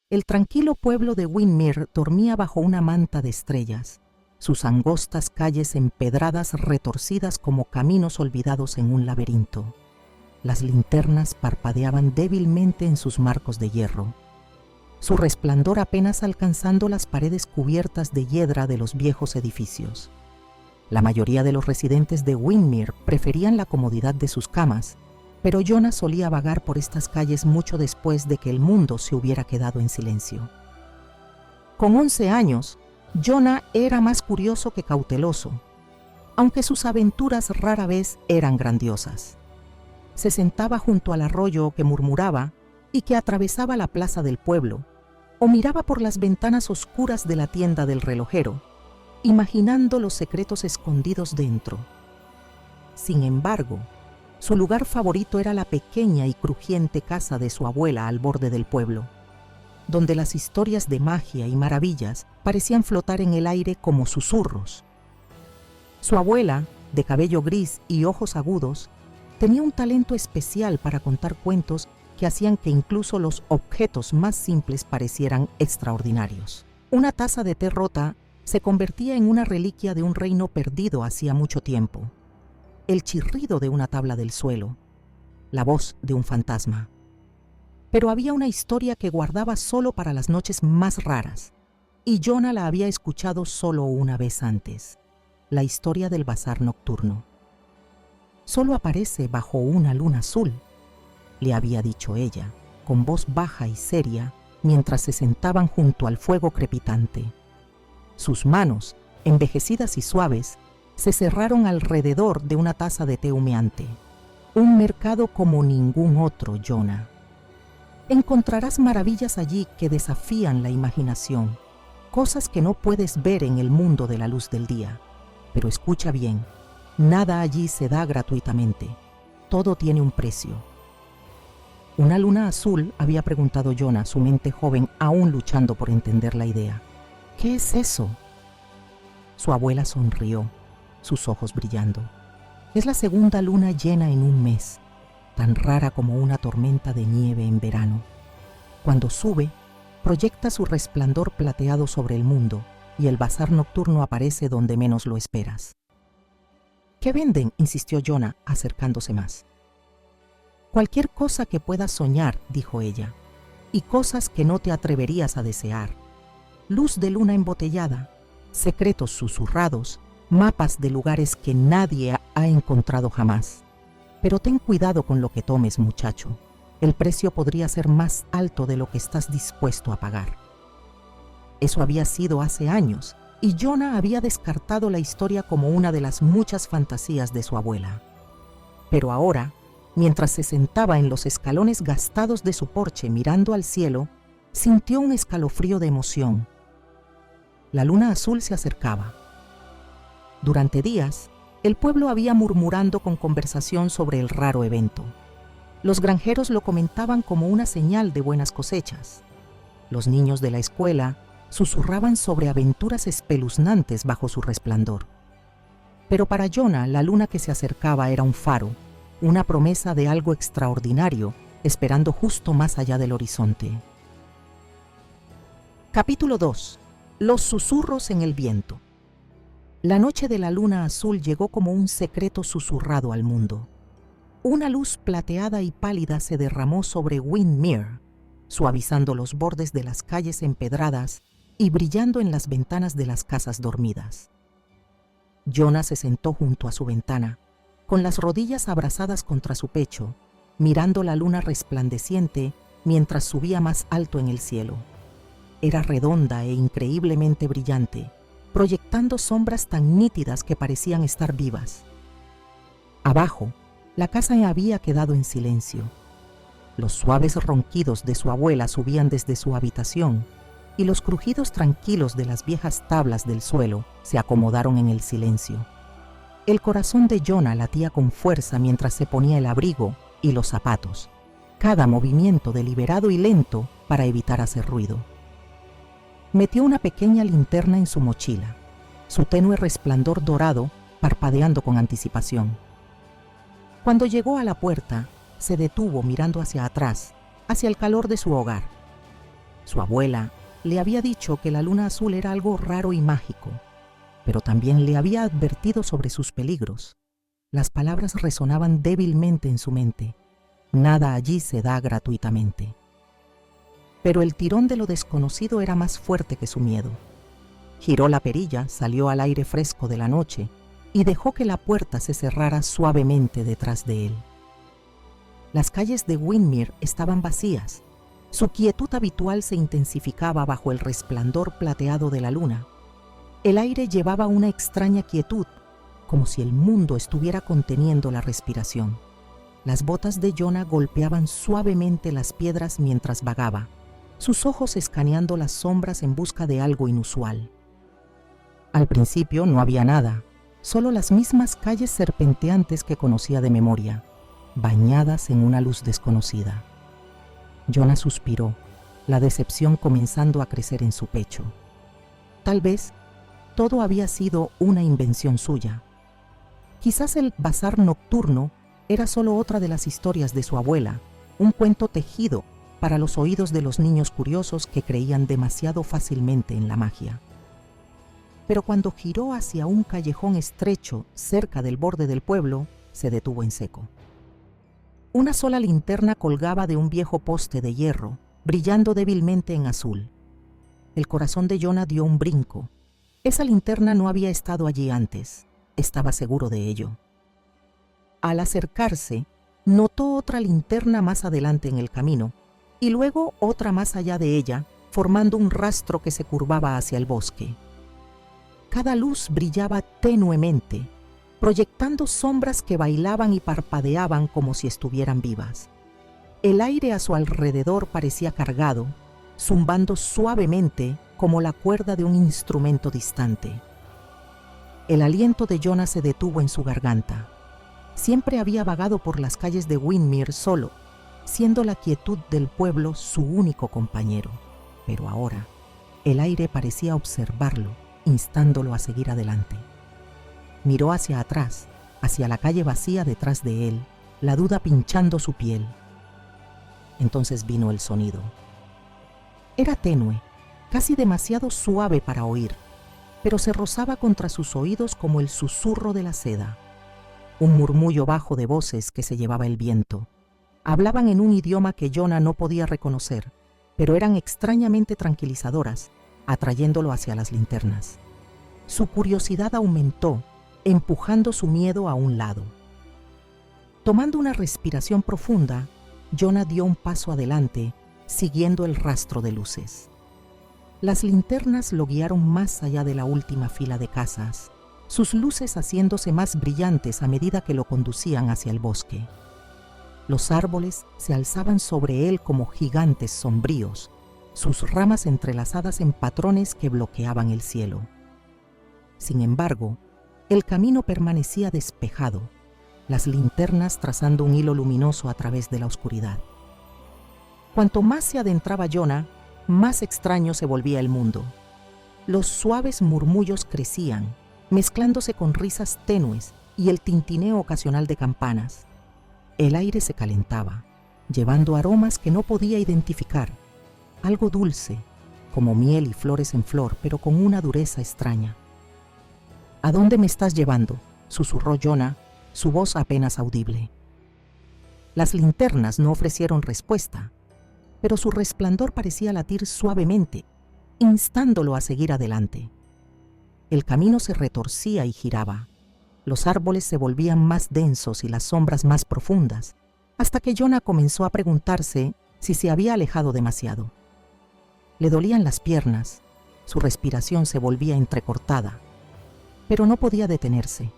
El tranquilo pueblo de Windermere dormía bajo una manta de estrellas, sus angostas calles empedradas retorcidas como caminos olvidados en un laberinto. Las linternas parpadeaban débilmente en sus marcos de hierro, su resplandor apenas alcanzando las paredes cubiertas de hiedra de los viejos edificios. La mayoría de los residentes de Windermere preferían la comodidad de sus camas, pero Jonah solía vagar por estas calles mucho después de que el mundo se hubiera quedado en silencio. Con 11 años, Jonah era más curioso que cauteloso, aunque sus aventuras rara vez eran grandiosas. Se sentaba junto al arroyo que murmuraba y que atravesaba la plaza del pueblo, o miraba por las ventanas oscuras de la tienda del relojero, imaginando los secretos escondidos dentro. Sin embargo, su lugar favorito era la pequeña y crujiente casa de su abuela al borde del pueblo, donde las historias de magia y maravillas parecían flotar en el aire como susurros. Su abuela, de cabello gris y ojos agudos, tenía un talento especial para contar cuentos que hacían que incluso los objetos más simples parecieran extraordinarios. Una taza de té rota se convertía en una reliquia de un reino perdido hacía mucho tiempo. El chirrido de una tabla del suelo, la voz de un fantasma. Pero había una historia que guardaba solo para las noches más raras, y Jonah la había escuchado solo una vez antes, la historia del bazar nocturno. Solo aparece bajo una luna azul, le había dicho ella, con voz baja y seria, mientras se sentaban junto al fuego crepitante. Sus manos, envejecidas y suaves, se cerraron alrededor de una taza de té humeante. Un mercado como ningún otro, Jonah. Encontrarás maravillas allí que desafían la imaginación, cosas que no puedes ver en el mundo de la luz del día. Pero escucha bien, nada allí se da gratuitamente, todo tiene un precio. ¿Una luna azul?, había preguntado Jonah, su mente joven aún luchando por entender la idea. ¿Qué es eso? Su abuela sonrió, sus ojos brillando. Es la segunda luna llena en un mes, tan rara como una tormenta de nieve en verano. Cuando sube, proyecta su resplandor plateado sobre el mundo y el bazar nocturno aparece donde menos lo esperas. ¿Qué venden?, insistió Jonah, acercándose más. Cualquier cosa que puedas soñar, dijo ella, y cosas que no te atreverías a desear. Luz de luna embotellada, secretos susurrados, mapas de lugares que nadie ha encontrado jamás. Pero ten cuidado con lo que tomes, muchacho. El precio podría ser más alto de lo que estás dispuesto a pagar. Eso había sido hace años, y Jonah había descartado la historia como una de las muchas fantasías de su abuela. Pero ahora, mientras se sentaba en los escalones gastados de su porche mirando al cielo, sintió un escalofrío de emoción. La luna azul se acercaba. Durante días, el pueblo había murmurando con conversación sobre el raro evento. Los granjeros lo comentaban como una señal de buenas cosechas. Los niños de la escuela susurraban sobre aventuras espeluznantes bajo su resplandor. Pero para Jonah, la luna que se acercaba era un faro, una promesa de algo extraordinario, esperando justo más allá del horizonte. Capítulo 2. Los susurros en el viento. La noche de la luna azul llegó como un secreto susurrado al mundo. Una luz plateada y pálida se derramó sobre Windermere, suavizando los bordes de las calles empedradas y brillando en las ventanas de las casas dormidas. Jonah se sentó junto a su ventana, con las rodillas abrazadas contra su pecho, mirando la luna resplandeciente mientras subía más alto en el cielo. Era redonda e increíblemente brillante, proyectando sombras tan nítidas que parecían estar vivas. Abajo, la casa había quedado en silencio. Los suaves ronquidos de su abuela subían desde su habitación, y los crujidos tranquilos de las viejas tablas del suelo se acomodaron en el silencio. El corazón de Jonah latía con fuerza mientras se ponía el abrigo y los zapatos, cada movimiento deliberado y lento para evitar hacer ruido. Metió una pequeña linterna en su mochila, su tenue resplandor dorado parpadeando con anticipación. Cuando llegó a la puerta, se detuvo mirando hacia atrás, hacia el calor de su hogar. Su abuela le había dicho que la luna azul era algo raro y mágico, pero también le había advertido sobre sus peligros. Las palabras resonaban débilmente en su mente. Nada allí se da gratuitamente. Pero el tirón de lo desconocido era más fuerte que su miedo. Giró la perilla, salió al aire fresco de la noche y dejó que la puerta se cerrara suavemente detrás de él. Las calles de Windermere estaban vacías. Su quietud habitual se intensificaba bajo el resplandor plateado de la luna. El aire llevaba una extraña quietud, como si el mundo estuviera conteniendo la respiración. Las botas de Jonah golpeaban suavemente las piedras mientras vagaba, sus ojos escaneando las sombras en busca de algo inusual. Al principio no había nada, solo las mismas calles serpenteantes que conocía de memoria, bañadas en una luz desconocida. Jonah suspiró, la decepción comenzando a crecer en su pecho. Tal vez todo había sido una invención suya. Quizás el bazar nocturno era solo otra de las historias de su abuela, un cuento tejido para los oídos de los niños curiosos que creían demasiado fácilmente en la magia. Pero cuando giró hacia un callejón estrecho cerca del borde del pueblo, se detuvo en seco. Una sola linterna colgaba de un viejo poste de hierro, brillando débilmente en azul. El corazón de Jonah dio un brinco. Esa linterna no había estado allí antes, estaba seguro de ello. Al acercarse, notó otra linterna más adelante en el camino, y luego otra más allá de ella, formando un rastro que se curvaba hacia el bosque. Cada luz brillaba tenuemente, proyectando sombras que bailaban y parpadeaban como si estuvieran vivas. El aire a su alrededor parecía cargado, zumbando suavemente como la cuerda de un instrumento distante. El aliento de Jonah se detuvo en su garganta. Siempre había vagado por las calles de Windermere solo, siendo la quietud del pueblo su único compañero. Pero ahora, el aire parecía observarlo, instándolo a seguir adelante. Miró hacia atrás, hacia la calle vacía detrás de él, la duda pinchando su piel. Entonces vino el sonido. Era tenue, casi demasiado suave para oír, pero se rozaba contra sus oídos como el susurro de la seda. Un murmullo bajo de voces que se llevaba el viento. Hablaban en un idioma que Jonah no podía reconocer, pero eran extrañamente tranquilizadoras, atrayéndolo hacia las linternas. Su curiosidad aumentó, empujando su miedo a un lado. Tomando una respiración profunda, Jonah dio un paso adelante, siguiendo el rastro de luces. Las linternas lo guiaron más allá de la última fila de casas, sus luces haciéndose más brillantes a medida que lo conducían hacia el bosque. Los árboles se alzaban sobre él como gigantes sombríos, sus ramas entrelazadas en patrones que bloqueaban el cielo. Sin embargo, el camino permanecía despejado, las linternas trazando un hilo luminoso a través de la oscuridad. Cuanto más se adentraba Jonah, más extraño se volvía el mundo. Los suaves murmullos crecían, mezclándose con risas tenues y el tintineo ocasional de campanas. El aire se calentaba, llevando aromas que no podía identificar, algo dulce, como miel y flores en flor, pero con una dureza extraña. «¿A dónde me estás llevando?», susurró Jonah, su voz apenas audible. Las linternas no ofrecieron respuesta, pero su resplandor parecía latir suavemente, instándolo a seguir adelante. El camino se retorcía y giraba. Los árboles se volvían más densos y las sombras más profundas, hasta que Jonah comenzó a preguntarse si se había alejado demasiado. Le dolían las piernas, su respiración se volvía entrecortada, pero no podía detenerse.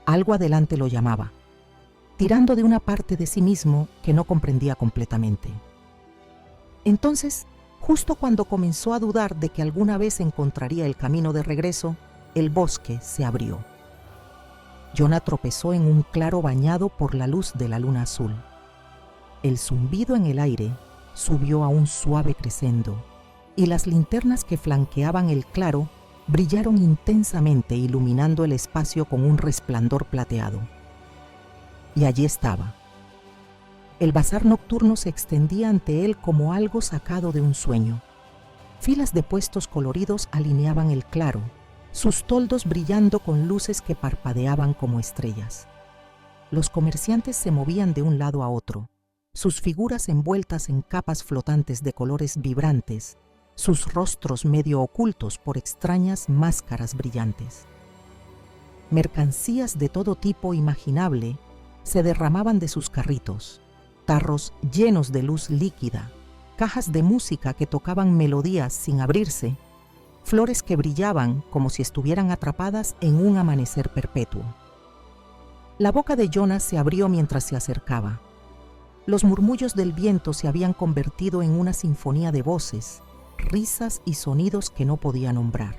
Algo adelante lo llamaba, tirando de una parte de sí mismo que no comprendía completamente. Entonces, justo cuando comenzó a dudar de que alguna vez encontraría el camino de regreso, el bosque se abrió. Jonah tropezó en un claro bañado por la luz de la luna azul. El zumbido en el aire subió a un suave crescendo, y las linternas que flanqueaban el claro brillaron intensamente, iluminando el espacio con un resplandor plateado. Y allí estaba. El bazar nocturno se extendía ante él como algo sacado de un sueño. Filas de puestos coloridos alineaban el claro, sus toldos brillando con luces que parpadeaban como estrellas. Los comerciantes se movían de un lado a otro, sus figuras envueltas en capas flotantes de colores vibrantes, sus rostros medio ocultos por extrañas máscaras brillantes. Mercancías de todo tipo imaginable se derramaban de sus carritos, tarros llenos de luz líquida, cajas de música que tocaban melodías sin abrirse, flores que brillaban como si estuvieran atrapadas en un amanecer perpetuo. La boca de Jonas se abrió mientras se acercaba. Los murmullos del viento se habían convertido en una sinfonía de voces, risas y sonidos que no podía nombrar.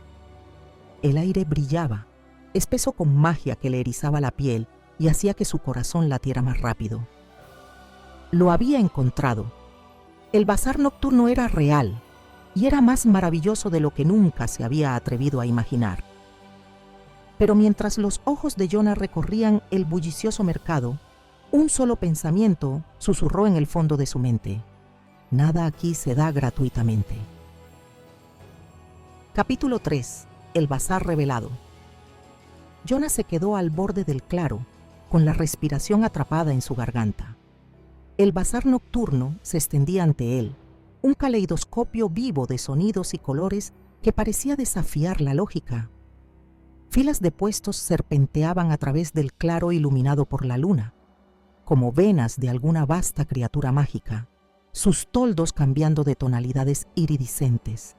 El aire brillaba, espeso con magia que le erizaba la piel y hacía que su corazón latiera más rápido. Lo había encontrado. El bazar nocturno era real y era más maravilloso de lo que nunca se había atrevido a imaginar. Pero mientras los ojos de Jonah recorrían el bullicioso mercado, un solo pensamiento susurró en el fondo de su mente: nada aquí se da gratuitamente. Capítulo 3. El bazar revelado. Jonah se quedó al borde del claro, con la respiración atrapada en su garganta. El bazar nocturno se extendía ante él, un caleidoscopio vivo de sonidos y colores que parecía desafiar la lógica. Filas de puestos serpenteaban a través del claro iluminado por la luna, como venas de alguna vasta criatura mágica, sus toldos cambiando de tonalidades iridiscentes.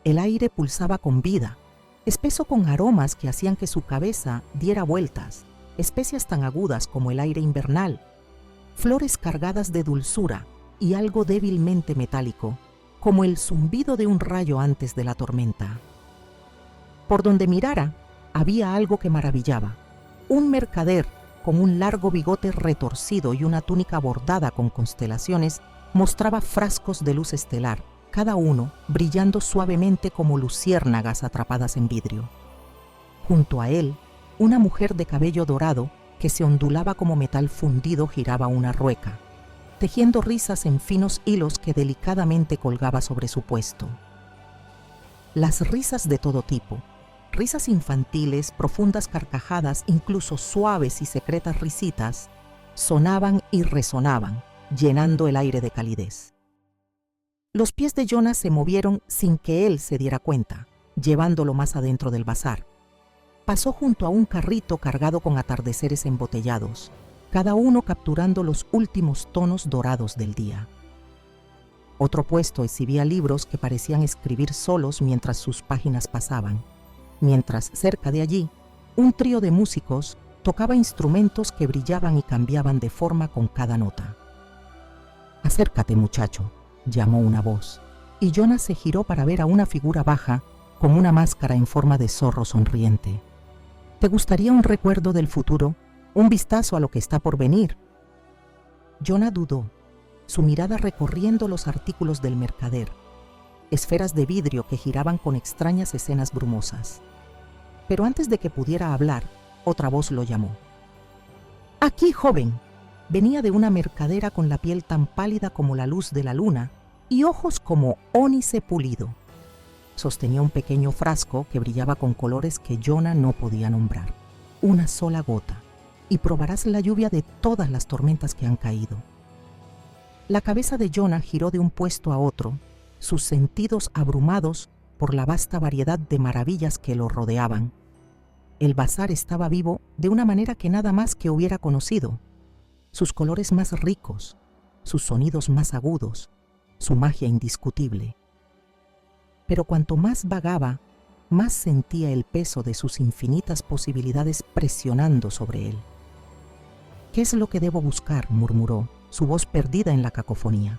El aire pulsaba con vida, espeso con aromas que hacían que su cabeza diera vueltas, especias tan agudas como el aire invernal, flores cargadas de dulzura y algo débilmente metálico, como el zumbido de un rayo antes de la tormenta. Por donde mirara, había algo que maravillaba. Un mercader con un largo bigote retorcido y una túnica bordada con constelaciones mostraba frascos de luz estelar, cada uno brillando suavemente como luciérnagas atrapadas en vidrio. Junto a él, una mujer de cabello dorado que se ondulaba como metal fundido giraba una rueca, tejiendo risas en finos hilos que delicadamente colgaba sobre su puesto. Las risas de todo tipo, risas infantiles, profundas carcajadas, incluso suaves y secretas risitas, sonaban y resonaban, llenando el aire de calidez. Los pies de Jonah se movieron sin que él se diera cuenta, llevándolo más adentro del bazar. Pasó junto a un carrito cargado con atardeceres embotellados, cada uno capturando los últimos tonos dorados del día. Otro puesto exhibía libros que parecían escribir solos mientras sus páginas pasaban, mientras cerca de allí, un trío de músicos tocaba instrumentos que brillaban y cambiaban de forma con cada nota. «Acércate, muchacho», llamó una voz, y Jonah se giró para ver a una figura baja con una máscara en forma de zorro sonriente. «¿Te gustaría un recuerdo del futuro? Un vistazo a lo que está por venir». Jonah dudó, su mirada recorriendo los artículos del mercader, esferas de vidrio que giraban con extrañas escenas brumosas. Pero antes de que pudiera hablar, otra voz lo llamó. «Aquí, joven». Venía de una mercadera con la piel tan pálida como la luz de la luna y ojos como ónice pulido. Sostenía un pequeño frasco que brillaba con colores que Jonah no podía nombrar. Una sola gota, y probarás la lluvia de todas las tormentas que han caído. La cabeza de Jonah giró de un puesto a otro, sus sentidos abrumados por la vasta variedad de maravillas que lo rodeaban. El bazar estaba vivo de una manera que nada más que hubiera conocido. Sus colores más ricos, sus sonidos más agudos, su magia indiscutible. Pero cuanto más vagaba, más sentía el peso de sus infinitas posibilidades presionando sobre él. «¿Qué es lo que debo buscar?», murmuró, su voz perdida en la cacofonía.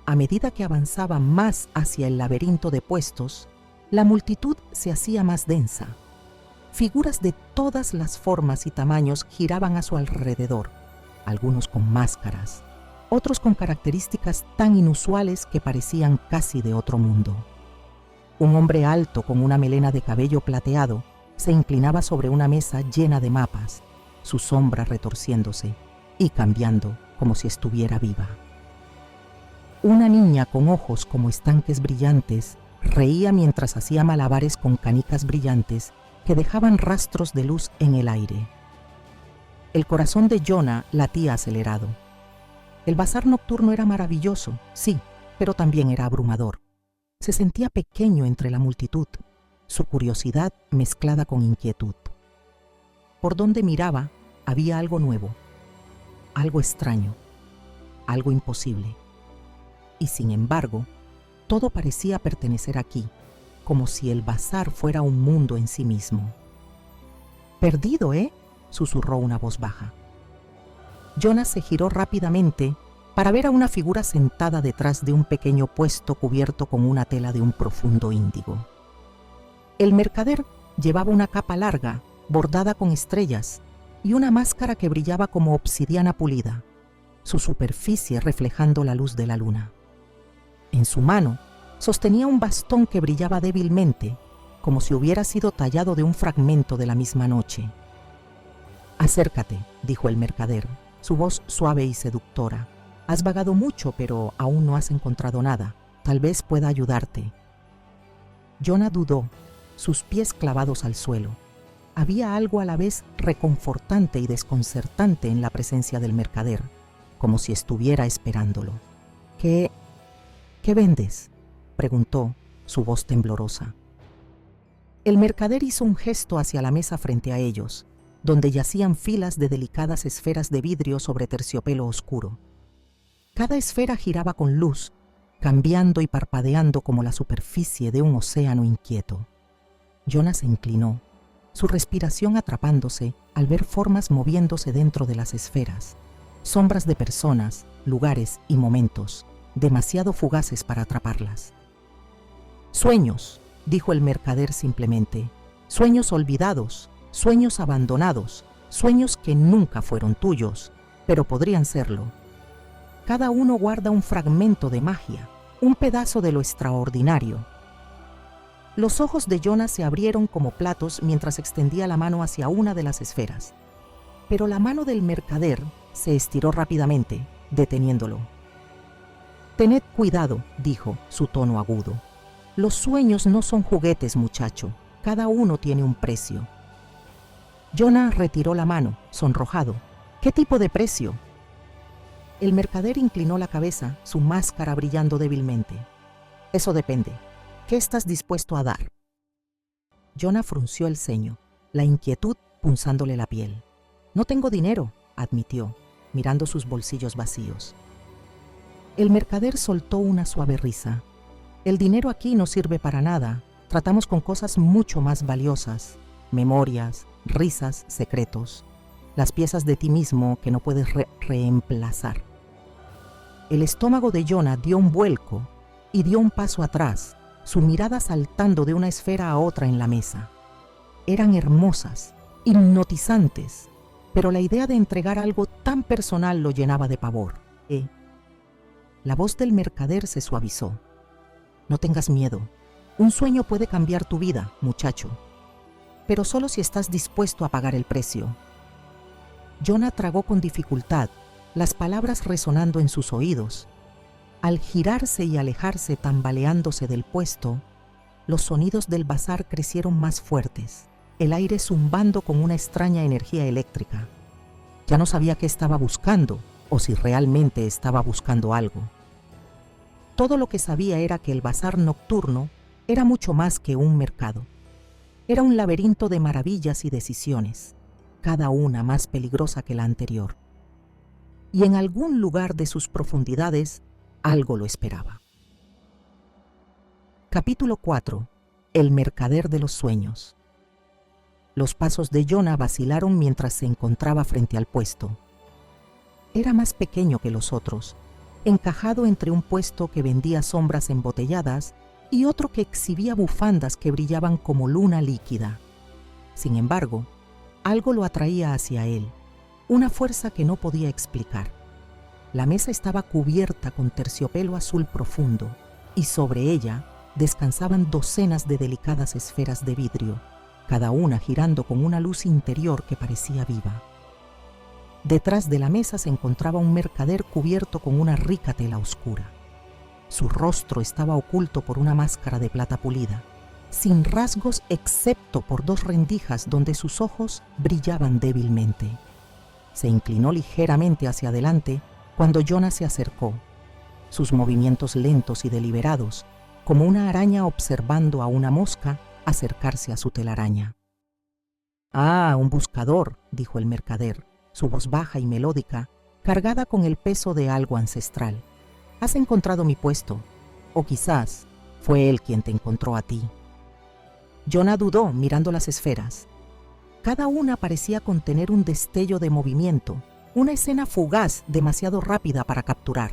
A medida que avanzaba más hacia el laberinto de puestos, la multitud se hacía más densa. Figuras de todas las formas y tamaños giraban a su alrededor, algunos con máscaras, otros con características tan inusuales que parecían casi de otro mundo. Un hombre alto con una melena de cabello plateado se inclinaba sobre una mesa llena de mapas, su sombra retorciéndose y cambiando como si estuviera viva. Una niña con ojos como estanques brillantes reía mientras hacía malabares con canicas brillantes que dejaban rastros de luz en el aire. El corazón de Jonah latía acelerado. El bazar nocturno era maravilloso, sí, pero también era abrumador. Se sentía pequeño entre la multitud, su curiosidad mezclada con inquietud. Por donde miraba había algo nuevo, algo extraño, algo imposible. Y sin embargo, todo parecía pertenecer aquí, como si el bazar fuera un mundo en sí mismo. «Perdido, ¿eh?», susurró una voz baja. Jonah se giró rápidamente para ver a una figura sentada detrás de un pequeño puesto cubierto con una tela de un profundo índigo. El mercader llevaba una capa larga, bordada con estrellas, y una máscara que brillaba como obsidiana pulida, su superficie reflejando la luz de la luna. En su mano sostenía un bastón que brillaba débilmente, como si hubiera sido tallado de un fragmento de la misma noche. «Acércate», dijo el mercader, su voz suave y seductora. «Has vagado mucho, pero aún no has encontrado nada. Tal vez pueda ayudarte». Jonah dudó, sus pies clavados al suelo. Había algo a la vez reconfortante y desconcertante en la presencia del mercader, como si estuviera esperándolo. ¿Qué vendes?», preguntó, su voz temblorosa. El mercader hizo un gesto hacia la mesa frente a ellos, donde yacían filas de delicadas esferas de vidrio sobre terciopelo oscuro. Cada esfera giraba con luz, cambiando y parpadeando como la superficie de un océano inquieto. Jonah se inclinó, su respiración atrapándose al ver formas moviéndose dentro de las esferas, sombras de personas, lugares y momentos, demasiado fugaces para atraparlas. «Sueños», dijo el mercader simplemente, «sueños olvidados, sueños abandonados, sueños que nunca fueron tuyos, pero podrían serlo. Cada uno guarda un fragmento de magia, un pedazo de lo extraordinario». Los ojos de Jonah se abrieron como platos mientras extendía la mano hacia una de las esferas. Pero la mano del mercader se estiró rápidamente, deteniéndolo. «Tened cuidado», dijo, su tono agudo. «Los sueños no son juguetes, muchacho. Cada uno tiene un precio». Jonah retiró la mano, sonrojado. «¿Qué tipo de precio?». El mercader inclinó la cabeza, su máscara brillando débilmente. «Eso depende. ¿Qué estás dispuesto a dar?». Jonah frunció el ceño, la inquietud punzándole la piel. «No tengo dinero», admitió, mirando sus bolsillos vacíos. El mercader soltó una suave risa. «El dinero aquí no sirve para nada. Tratamos con cosas mucho más valiosas. Memorias, risas, secretos. Las piezas de ti mismo que no puedes reemplazar». El estómago de Jonah dio un vuelco y dio un paso atrás, su mirada saltando de una esfera a otra en la mesa. Eran hermosas, hipnotizantes, pero la idea de entregar algo tan personal lo llenaba de pavor. La voz del mercader se suavizó. «No tengas miedo. Un sueño puede cambiar tu vida, muchacho, pero solo si estás dispuesto a pagar el precio». Jonah tragó con dificultad, las palabras resonando en sus oídos. Al girarse y alejarse tambaleándose del puesto, los sonidos del bazar crecieron más fuertes, el aire zumbando con una extraña energía eléctrica. Ya no sabía qué estaba buscando, o si realmente estaba buscando algo. Todo lo que sabía era que el bazar nocturno era mucho más que un mercado. Era un laberinto de maravillas y decisiones, cada una más peligrosa que la anterior. Y en algún lugar de sus profundidades, algo lo esperaba. Capítulo 4. El mercader de los sueños. Los pasos de Jonah vacilaron mientras se encontraba frente al puesto. Era más pequeño que los otros, encajado entre un puesto que vendía sombras embotelladas y otro que exhibía bufandas que brillaban como luna líquida. Sin embargo, algo lo atraía hacia él, una fuerza que no podía explicar. La mesa estaba cubierta con terciopelo azul profundo y sobre ella descansaban docenas de delicadas esferas de vidrio, cada una girando con una luz interior que parecía viva. Detrás de la mesa se encontraba un mercader cubierto con una rica tela oscura. Su rostro estaba oculto por una máscara de plata pulida, sin rasgos excepto por 2 rendijas donde sus ojos brillaban débilmente. Se inclinó ligeramente hacia adelante cuando Jonah se acercó, sus movimientos lentos y deliberados, como una araña observando a una mosca acercarse a su telaraña. «Ah, un buscador», dijo el mercader, su voz baja y melódica, cargada con el peso de algo ancestral. «Has encontrado mi puesto, o quizás fue él quien te encontró a ti». Jonah dudó mirando las esferas. Cada una parecía contener un destello de movimiento, una escena fugaz demasiado rápida para capturar.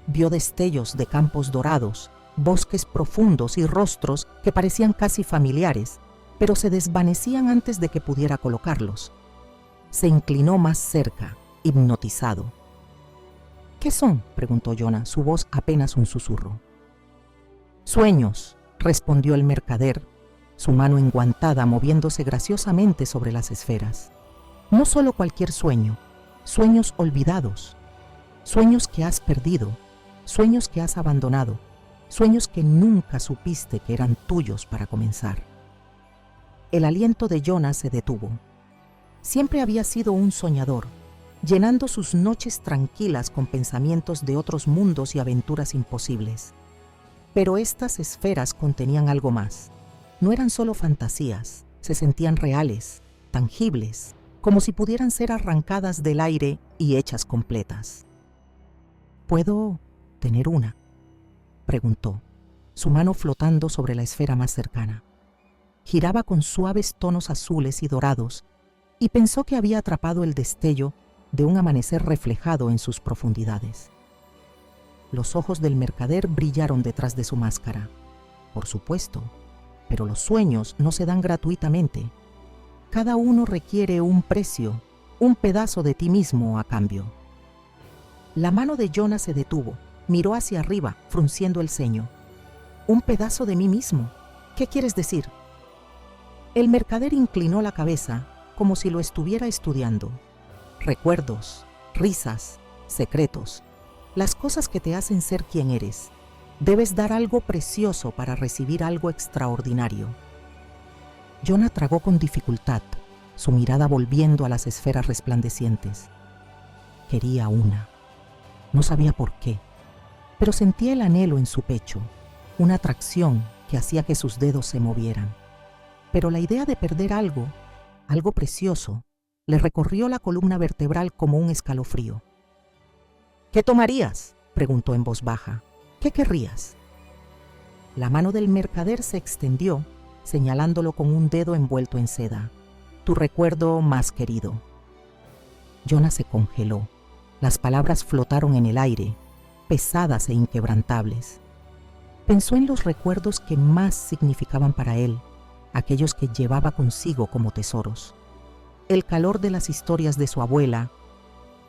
Vio destellos de campos dorados, bosques profundos y rostros que parecían casi familiares, pero se desvanecían antes de que pudiera colocarlos. Se inclinó más cerca, hipnotizado. «¿Qué son?», preguntó Jonah, su voz apenas un susurro. «Sueños», respondió el mercader, su mano enguantada moviéndose graciosamente sobre las esferas. «No solo cualquier sueño, sueños olvidados, sueños que has perdido, sueños que has abandonado, sueños que nunca supiste que eran tuyos para comenzar». El aliento de Jonah se detuvo. Siempre había sido un soñador, llenando sus noches tranquilas con pensamientos de otros mundos y aventuras imposibles. Pero estas esferas contenían algo más. No eran solo fantasías, se sentían reales, tangibles, como si pudieran ser arrancadas del aire y hechas completas. «¿Puedo tener una?», preguntó, su mano flotando sobre la esfera más cercana. Giraba con suaves tonos azules y dorados, y pensó que había atrapado el destello de un amanecer reflejado en sus profundidades. Los ojos del mercader brillaron detrás de su máscara. Por supuesto, pero los sueños no se dan gratuitamente. Cada uno requiere un precio, un pedazo de ti mismo a cambio. La mano de Jonah se detuvo, miró hacia arriba, frunciendo el ceño. «¿Un pedazo de mí mismo? ¿Qué quieres decir?». El mercader inclinó la cabeza como si lo estuviera estudiando. «Recuerdos, risas, secretos, las cosas que te hacen ser quien eres. Debes dar algo precioso para recibir algo extraordinario». Jonah tragó con dificultad, su mirada volviendo a las esferas resplandecientes. Quería una. No sabía por qué, pero sentía el anhelo en su pecho, una atracción que hacía que sus dedos se movieran. Pero la idea de perder algo precioso, le recorrió la columna vertebral como un escalofrío. «¿Qué tomarías?», preguntó en voz baja. «¿Qué querrías?». La mano del mercader se extendió, señalándolo con un dedo envuelto en seda. «Tu recuerdo más querido». Jonah se congeló. Las palabras flotaron en el aire, pesadas e inquebrantables. Pensó en los recuerdos que más significaban para él, aquellos que llevaba consigo como tesoros. El calor de las historias de su abuela,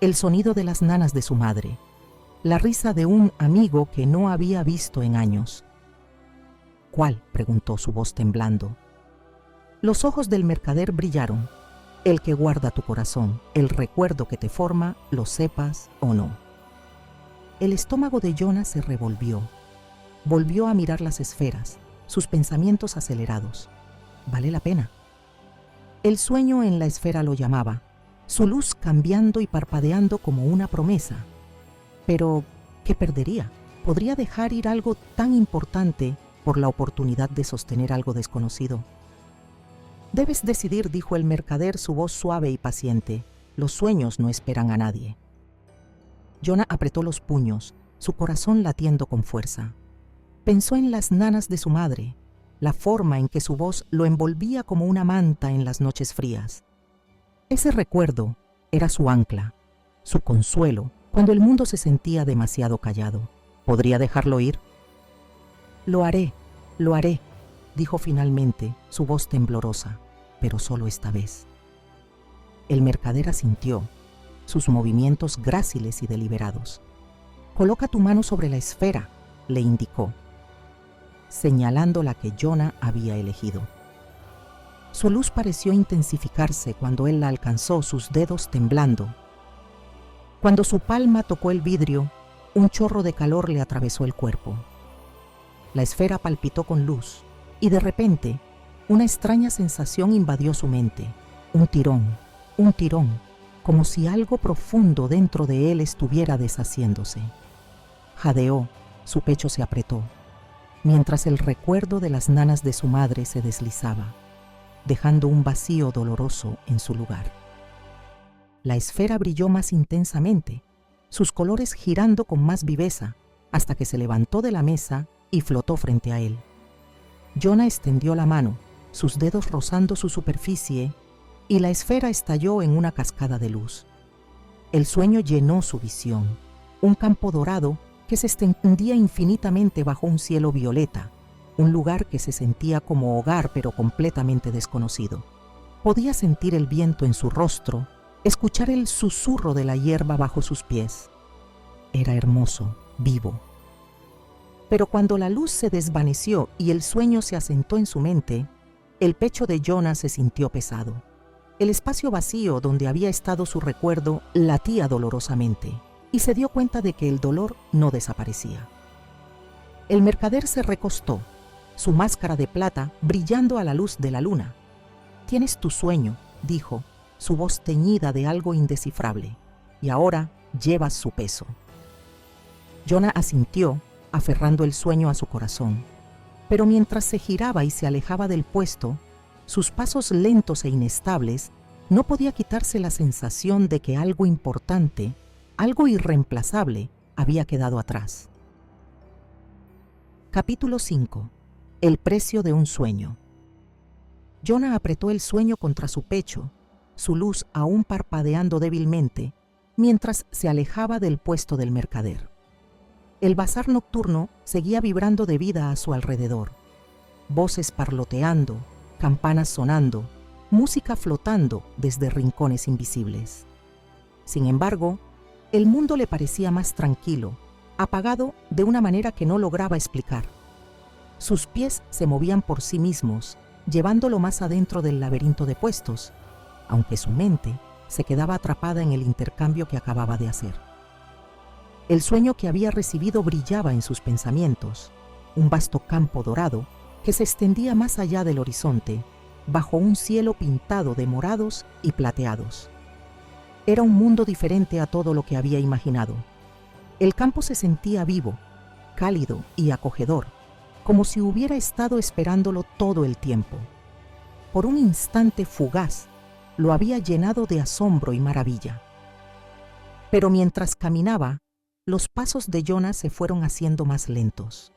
el sonido de las nanas de su madre, la risa de un amigo que no había visto en años. «¿Cuál?», preguntó, su voz temblando. Los ojos del mercader brillaron. «El que guarda tu corazón, el recuerdo que te forma, lo sepas o no». El estómago de Jonah se revolvió. Volvió a mirar las esferas, sus pensamientos acelerados. «Vale la pena». El sueño en la esfera lo llamaba, su luz cambiando y parpadeando como una promesa. Pero, ¿qué perdería? ¿Podría dejar ir algo tan importante por la oportunidad de sostener algo desconocido? «Debes decidir», dijo el mercader, su voz suave y paciente. «Los sueños no esperan a nadie». Jonah apretó los puños, su corazón latiendo con fuerza. Pensó en las nanas de su madre, la forma en que su voz lo envolvía como una manta en las noches frías. Ese recuerdo era su ancla, su consuelo, cuando el mundo se sentía demasiado callado. ¿Podría dejarlo ir? Lo haré», dijo finalmente, su voz temblorosa, pero solo esta vez. El mercader asintió, sus movimientos gráciles y deliberados. «Coloca tu mano sobre la esfera», le indicó, señalando la que Jonah había elegido. Su luz pareció intensificarse cuando él la alcanzó, sus dedos temblando, Cuando su palma tocó el vidrio, un chorro de calor le atravesó el cuerpo. La esfera palpitó con luz y de repente una extraña sensación invadió su mente. Un tirón, como si algo profundo dentro de él estuviera deshaciéndose. Jadeó, su pecho se apretó, mientras el recuerdo de las nanas de su madre se deslizaba, dejando un vacío doloroso en su lugar. La esfera brilló más intensamente, sus colores girando con más viveza, hasta que se levantó de la mesa y flotó frente a él. Jonah extendió la mano, sus dedos rozando su superficie, y la esfera estalló en una cascada de luz. El sueño llenó su visión, un campo dorado que se extendía infinitamente bajo un cielo violeta, un lugar que se sentía como hogar pero completamente desconocido. Podía sentir el viento en su rostro, escuchar el susurro de la hierba bajo sus pies. Era hermoso, vivo. Pero cuando la luz se desvaneció y el sueño se asentó en su mente, el pecho de Jonah se sintió pesado. El espacio vacío donde había estado su recuerdo latía dolorosamente y se dio cuenta de que el dolor no desaparecía. El mercader se recostó, su máscara de plata brillando a la luz de la luna. «Tienes tu sueño», dijo, su voz teñida de algo indescifrable, «y ahora llevas su peso». Jonah asintió, aferrando el sueño a su corazón, pero mientras se giraba y se alejaba del puesto, sus pasos lentos e inestables, no podía quitarse la sensación de que algo importante, algo irreemplazable, había quedado atrás. Capítulo 5. El precio de un sueño. Jonah apretó el sueño contra su pecho, su luz aún parpadeando débilmente, mientras se alejaba del puesto del mercader. El bazar nocturno seguía vibrando de vida a su alrededor. Voces parloteando, campanas sonando, música flotando desde rincones invisibles. Sin embargo, el mundo le parecía más tranquilo, apagado de una manera que no lograba explicar. Sus pies se movían por sí mismos, llevándolo más adentro del laberinto de puestos, aunque su mente se quedaba atrapada en el intercambio que acababa de hacer. El sueño que había recibido brillaba en sus pensamientos, un vasto campo dorado que se extendía más allá del horizonte, bajo un cielo pintado de morados y plateados. Era un mundo diferente a todo lo que había imaginado. El campo se sentía vivo, cálido y acogedor, como si hubiera estado esperándolo todo el tiempo. Por un instante fugaz, lo había llenado de asombro y maravilla. Pero mientras caminaba, los pasos de Jonah se fueron haciendo más lentos.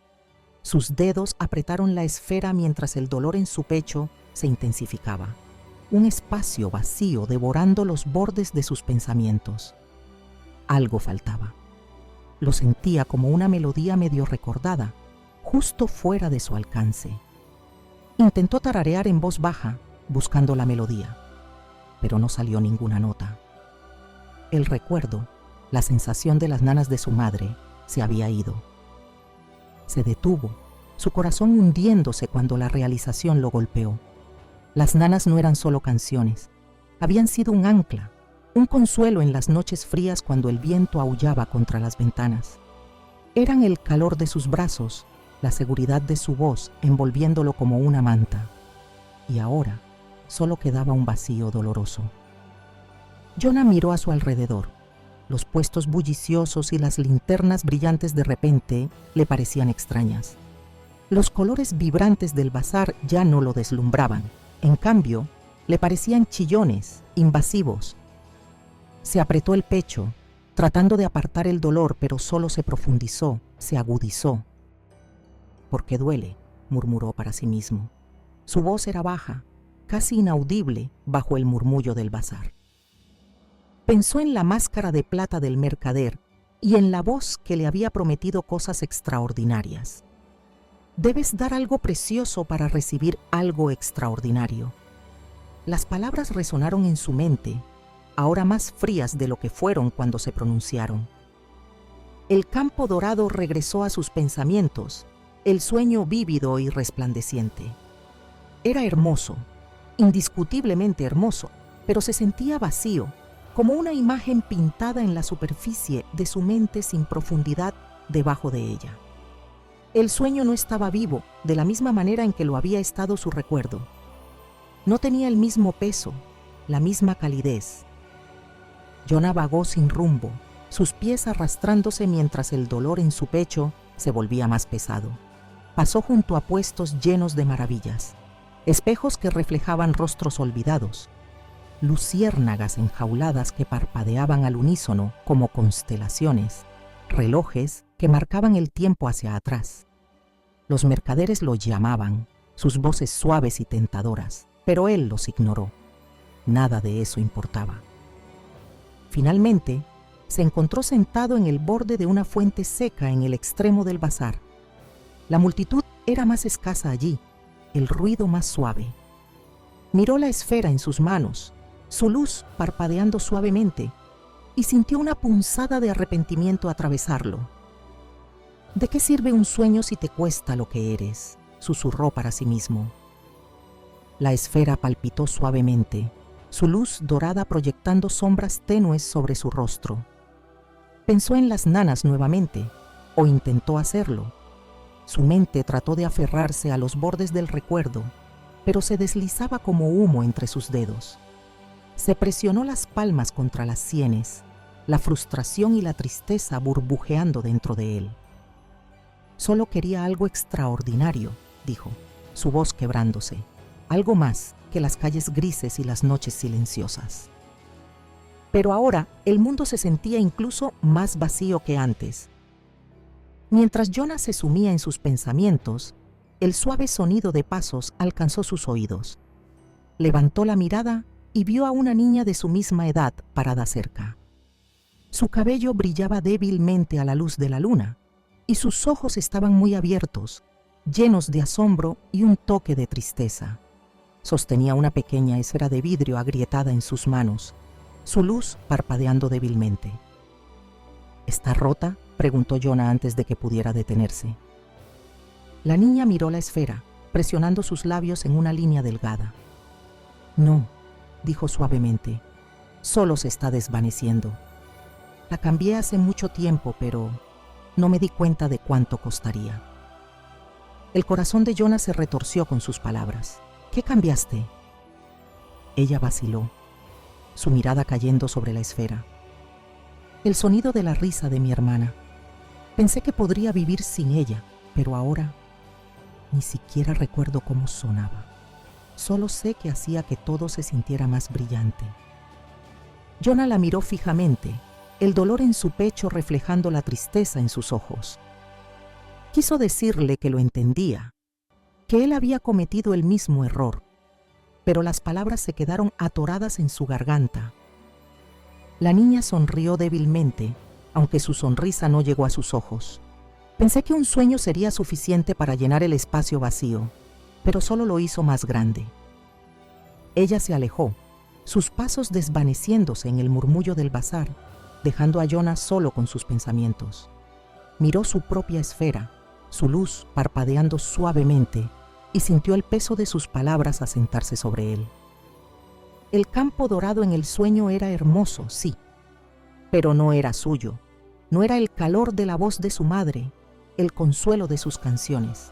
Sus dedos apretaron la esfera mientras el dolor en su pecho se intensificaba. Un espacio vacío devorando los bordes de sus pensamientos. Algo faltaba. Lo sentía como una melodía medio recordada, justo fuera de su alcance. Intentó tararear en voz baja, buscando la melodía, pero no salió ninguna nota. El recuerdo, la sensación de las nanas de su madre, se había ido. Se detuvo, su corazón hundiéndose cuando la realización lo golpeó. Las nanas no eran solo canciones, habían sido un ancla, un consuelo en las noches frías cuando el viento aullaba contra las ventanas. Eran el calor de sus brazos, la seguridad de su voz envolviéndolo como una manta. Y ahora solo quedaba un vacío doloroso. Jonah miró a su alrededor. Los puestos bulliciosos y las linternas brillantes de repente le parecían extrañas. Los colores vibrantes del bazar ya no lo deslumbraban. En cambio, le parecían chillones, invasivos. Se apretó el pecho, tratando de apartar el dolor, pero solo se profundizó, se agudizó. «¿Por qué duele?», murmuró para sí mismo. Su voz era baja, casi inaudible bajo el murmullo del bazar. Pensó en la máscara de plata del mercader y en la voz que le había prometido cosas extraordinarias. Debes dar algo precioso para recibir algo extraordinario. Las palabras resonaron en su mente, ahora más frías de lo que fueron cuando se pronunciaron. El campo dorado regresó a sus pensamientos, el sueño vívido y resplandeciente. Era hermoso, indiscutiblemente hermoso, pero se sentía vacío, como una imagen pintada en la superficie de su mente sin profundidad debajo de ella. El sueño no estaba vivo de la misma manera en que lo había estado su recuerdo. No tenía el mismo peso, la misma calidez. Jonah vagó sin rumbo, sus pies arrastrándose mientras el dolor en su pecho se volvía más pesado. Pasó junto a puestos llenos de maravillas, espejos que reflejaban rostros olvidados, luciérnagas enjauladas que parpadeaban al unísono como constelaciones, relojes que marcaban el tiempo hacia atrás. Los mercaderes lo llamaban, sus voces suaves y tentadoras, pero él los ignoró. Nada de eso importaba. Finalmente, se encontró sentado en el borde de una fuente seca en el extremo del bazar. La multitud era más escasa allí, el ruido más suave. Miró la esfera en sus manos, su luz parpadeando suavemente, y sintió una punzada de arrepentimiento atravesarlo. ¿De qué sirve un sueño si te cuesta lo que eres?, susurró para sí mismo. La esfera palpitó suavemente, su luz dorada proyectando sombras tenues sobre su rostro. Pensó en las nanas nuevamente, o intentó hacerlo. Su mente trató de aferrarse a los bordes del recuerdo, pero se deslizaba como humo entre sus dedos. Se presionó las palmas contra las sienes, la frustración y la tristeza burbujeando dentro de él. Solo quería algo extraordinario, dijo, su voz quebrándose, algo más que las calles grises y las noches silenciosas. Pero ahora el mundo se sentía incluso más vacío que antes. Mientras Jonah se sumía en sus pensamientos, el suave sonido de pasos alcanzó sus oídos. Levantó la mirada y vio a una niña de su misma edad parada cerca. Su cabello brillaba débilmente a la luz de la luna, y sus ojos estaban muy abiertos, llenos de asombro y un toque de tristeza. Sostenía una pequeña esfera de vidrio agrietada en sus manos, su luz parpadeando débilmente. ¿Está rota?, preguntó Jonah antes de que pudiera detenerse. La niña miró la esfera, presionando sus labios en una línea delgada. No, dijo suavemente, solo se está desvaneciendo. La cambié hace mucho tiempo, pero no me di cuenta de cuánto costaría. El corazón de Jonah se retorció con sus palabras. ¿Qué cambiaste? Ella vaciló, su mirada cayendo sobre la esfera. El sonido de la risa de mi hermana. Pensé que podría vivir sin ella, pero ahora ni siquiera recuerdo cómo sonaba. Solo sé que hacía que todo se sintiera más brillante. Jonah la miró fijamente, el dolor en su pecho reflejando la tristeza en sus ojos. Quiso decirle que lo entendía, que él había cometido el mismo error, pero las palabras se quedaron atoradas en su garganta. La niña sonrió débilmente, aunque su sonrisa no llegó a sus ojos. Pensé que un sueño sería suficiente para llenar el espacio vacío, pero solo lo hizo más grande. Ella se alejó, sus pasos desvaneciéndose en el murmullo del bazar, dejando a Jonah solo con sus pensamientos. Miró su propia esfera, su luz parpadeando suavemente, y sintió el peso de sus palabras asentarse sobre él. El campo dorado en el sueño era hermoso, sí, pero no era suyo, no era el calor de la voz de su madre, el consuelo de sus canciones.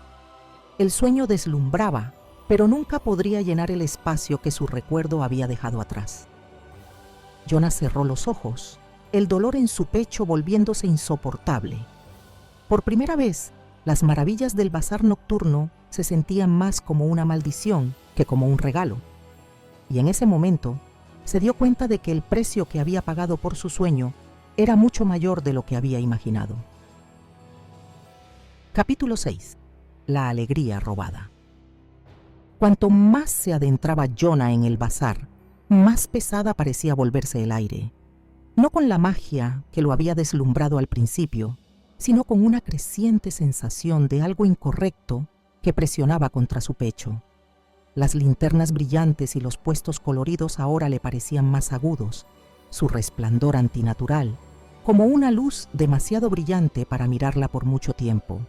El sueño deslumbraba, pero nunca podría llenar el espacio que su recuerdo había dejado atrás. Jonah cerró los ojos, el dolor en su pecho volviéndose insoportable. Por primera vez, las maravillas del bazar nocturno se sentían más como una maldición que como un regalo. Y en ese momento, se dio cuenta de que el precio que había pagado por su sueño era mucho mayor de lo que había imaginado. Capítulo 6. La alegría robada. Cuanto más se adentraba Jonah en el bazar, más pesada parecía volverse el aire. No con la magia que lo había deslumbrado al principio, sino con una creciente sensación de algo incorrecto que presionaba contra su pecho. Las linternas brillantes y los puestos coloridos ahora le parecían más agudos, su resplandor antinatural, como una luz demasiado brillante para mirarla por mucho tiempo.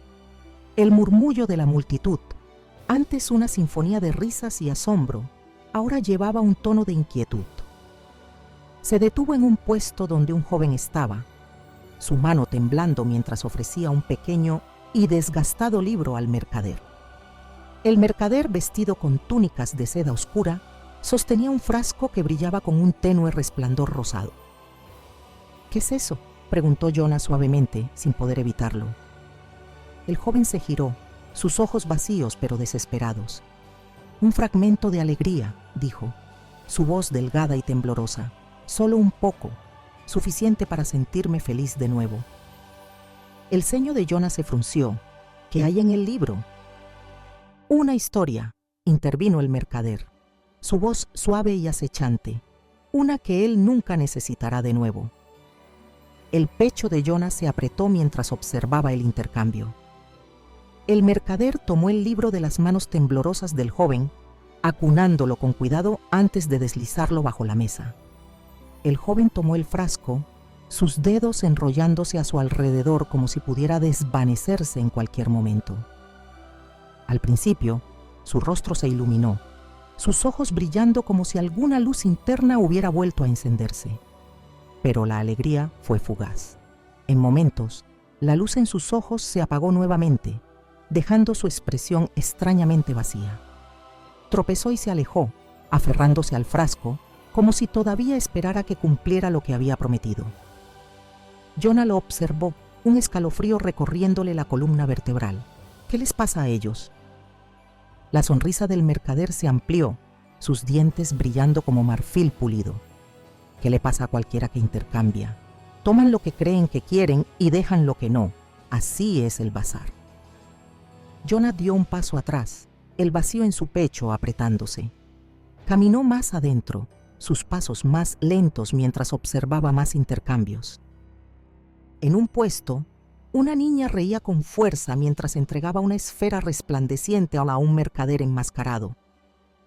El murmullo de la multitud, antes una sinfonía de risas y asombro, ahora llevaba un tono de inquietud. Se detuvo en un puesto donde un joven estaba, su mano temblando mientras ofrecía un pequeño y desgastado libro al mercader. El mercader, vestido con túnicas de seda oscura, sostenía un frasco que brillaba con un tenue resplandor rosado. «¿Qué es eso?», preguntó Jonah suavemente, sin poder evitarlo. El joven se giró, sus ojos vacíos pero desesperados. «Un fragmento de alegría», dijo, su voz delgada y temblorosa. «Solo un poco, suficiente para sentirme feliz de nuevo». El ceño de Jonah se frunció. «¿Qué hay en el libro?». «Una historia», intervino el mercader, su voz suave y acechante, «una que él nunca necesitará de nuevo». El pecho de Jonah se apretó mientras observaba el intercambio. El mercader tomó el libro de las manos temblorosas del joven, acunándolo con cuidado antes de deslizarlo bajo la mesa. El joven tomó el frasco, sus dedos enrollándose a su alrededor como si pudiera desvanecerse en cualquier momento. Al principio, su rostro se iluminó, sus ojos brillando como si alguna luz interna hubiera vuelto a encenderse. Pero la alegría fue fugaz. En momentos, la luz en sus ojos se apagó nuevamente, dejando su expresión extrañamente vacía. Tropezó y se alejó, aferrándose al frasco, como si todavía esperara que cumpliera lo que había prometido. Jonah lo observó, un escalofrío recorriéndole la columna vertebral. «¿Qué les pasa a ellos?». La sonrisa del mercader se amplió, sus dientes brillando como marfil pulido. «¿Qué le pasa a cualquiera que intercambia? Toman lo que creen que quieren y dejan lo que no. Así es el bazar». Jonah dio un paso atrás, el vacío en su pecho apretándose. Caminó más adentro, sus pasos más lentos mientras observaba más intercambios. En un puesto, una niña reía con fuerza mientras entregaba una esfera resplandeciente a un mercader enmascarado.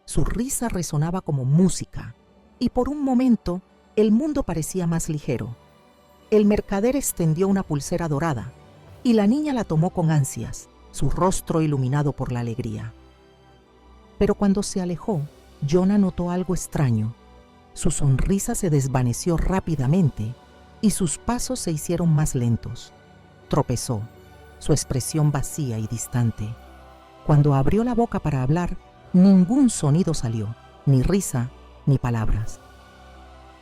Su risa resonaba como música, y por un momento el mundo parecía más ligero. El mercader extendió una pulsera dorada, y la niña la tomó con ansias, su rostro iluminado por la alegría. Pero cuando se alejó, Jonah notó algo extraño. Su sonrisa se desvaneció rápidamente y sus pasos se hicieron más lentos. Tropezó, su expresión vacía y distante. Cuando abrió la boca para hablar, ningún sonido salió, ni risa, ni palabras.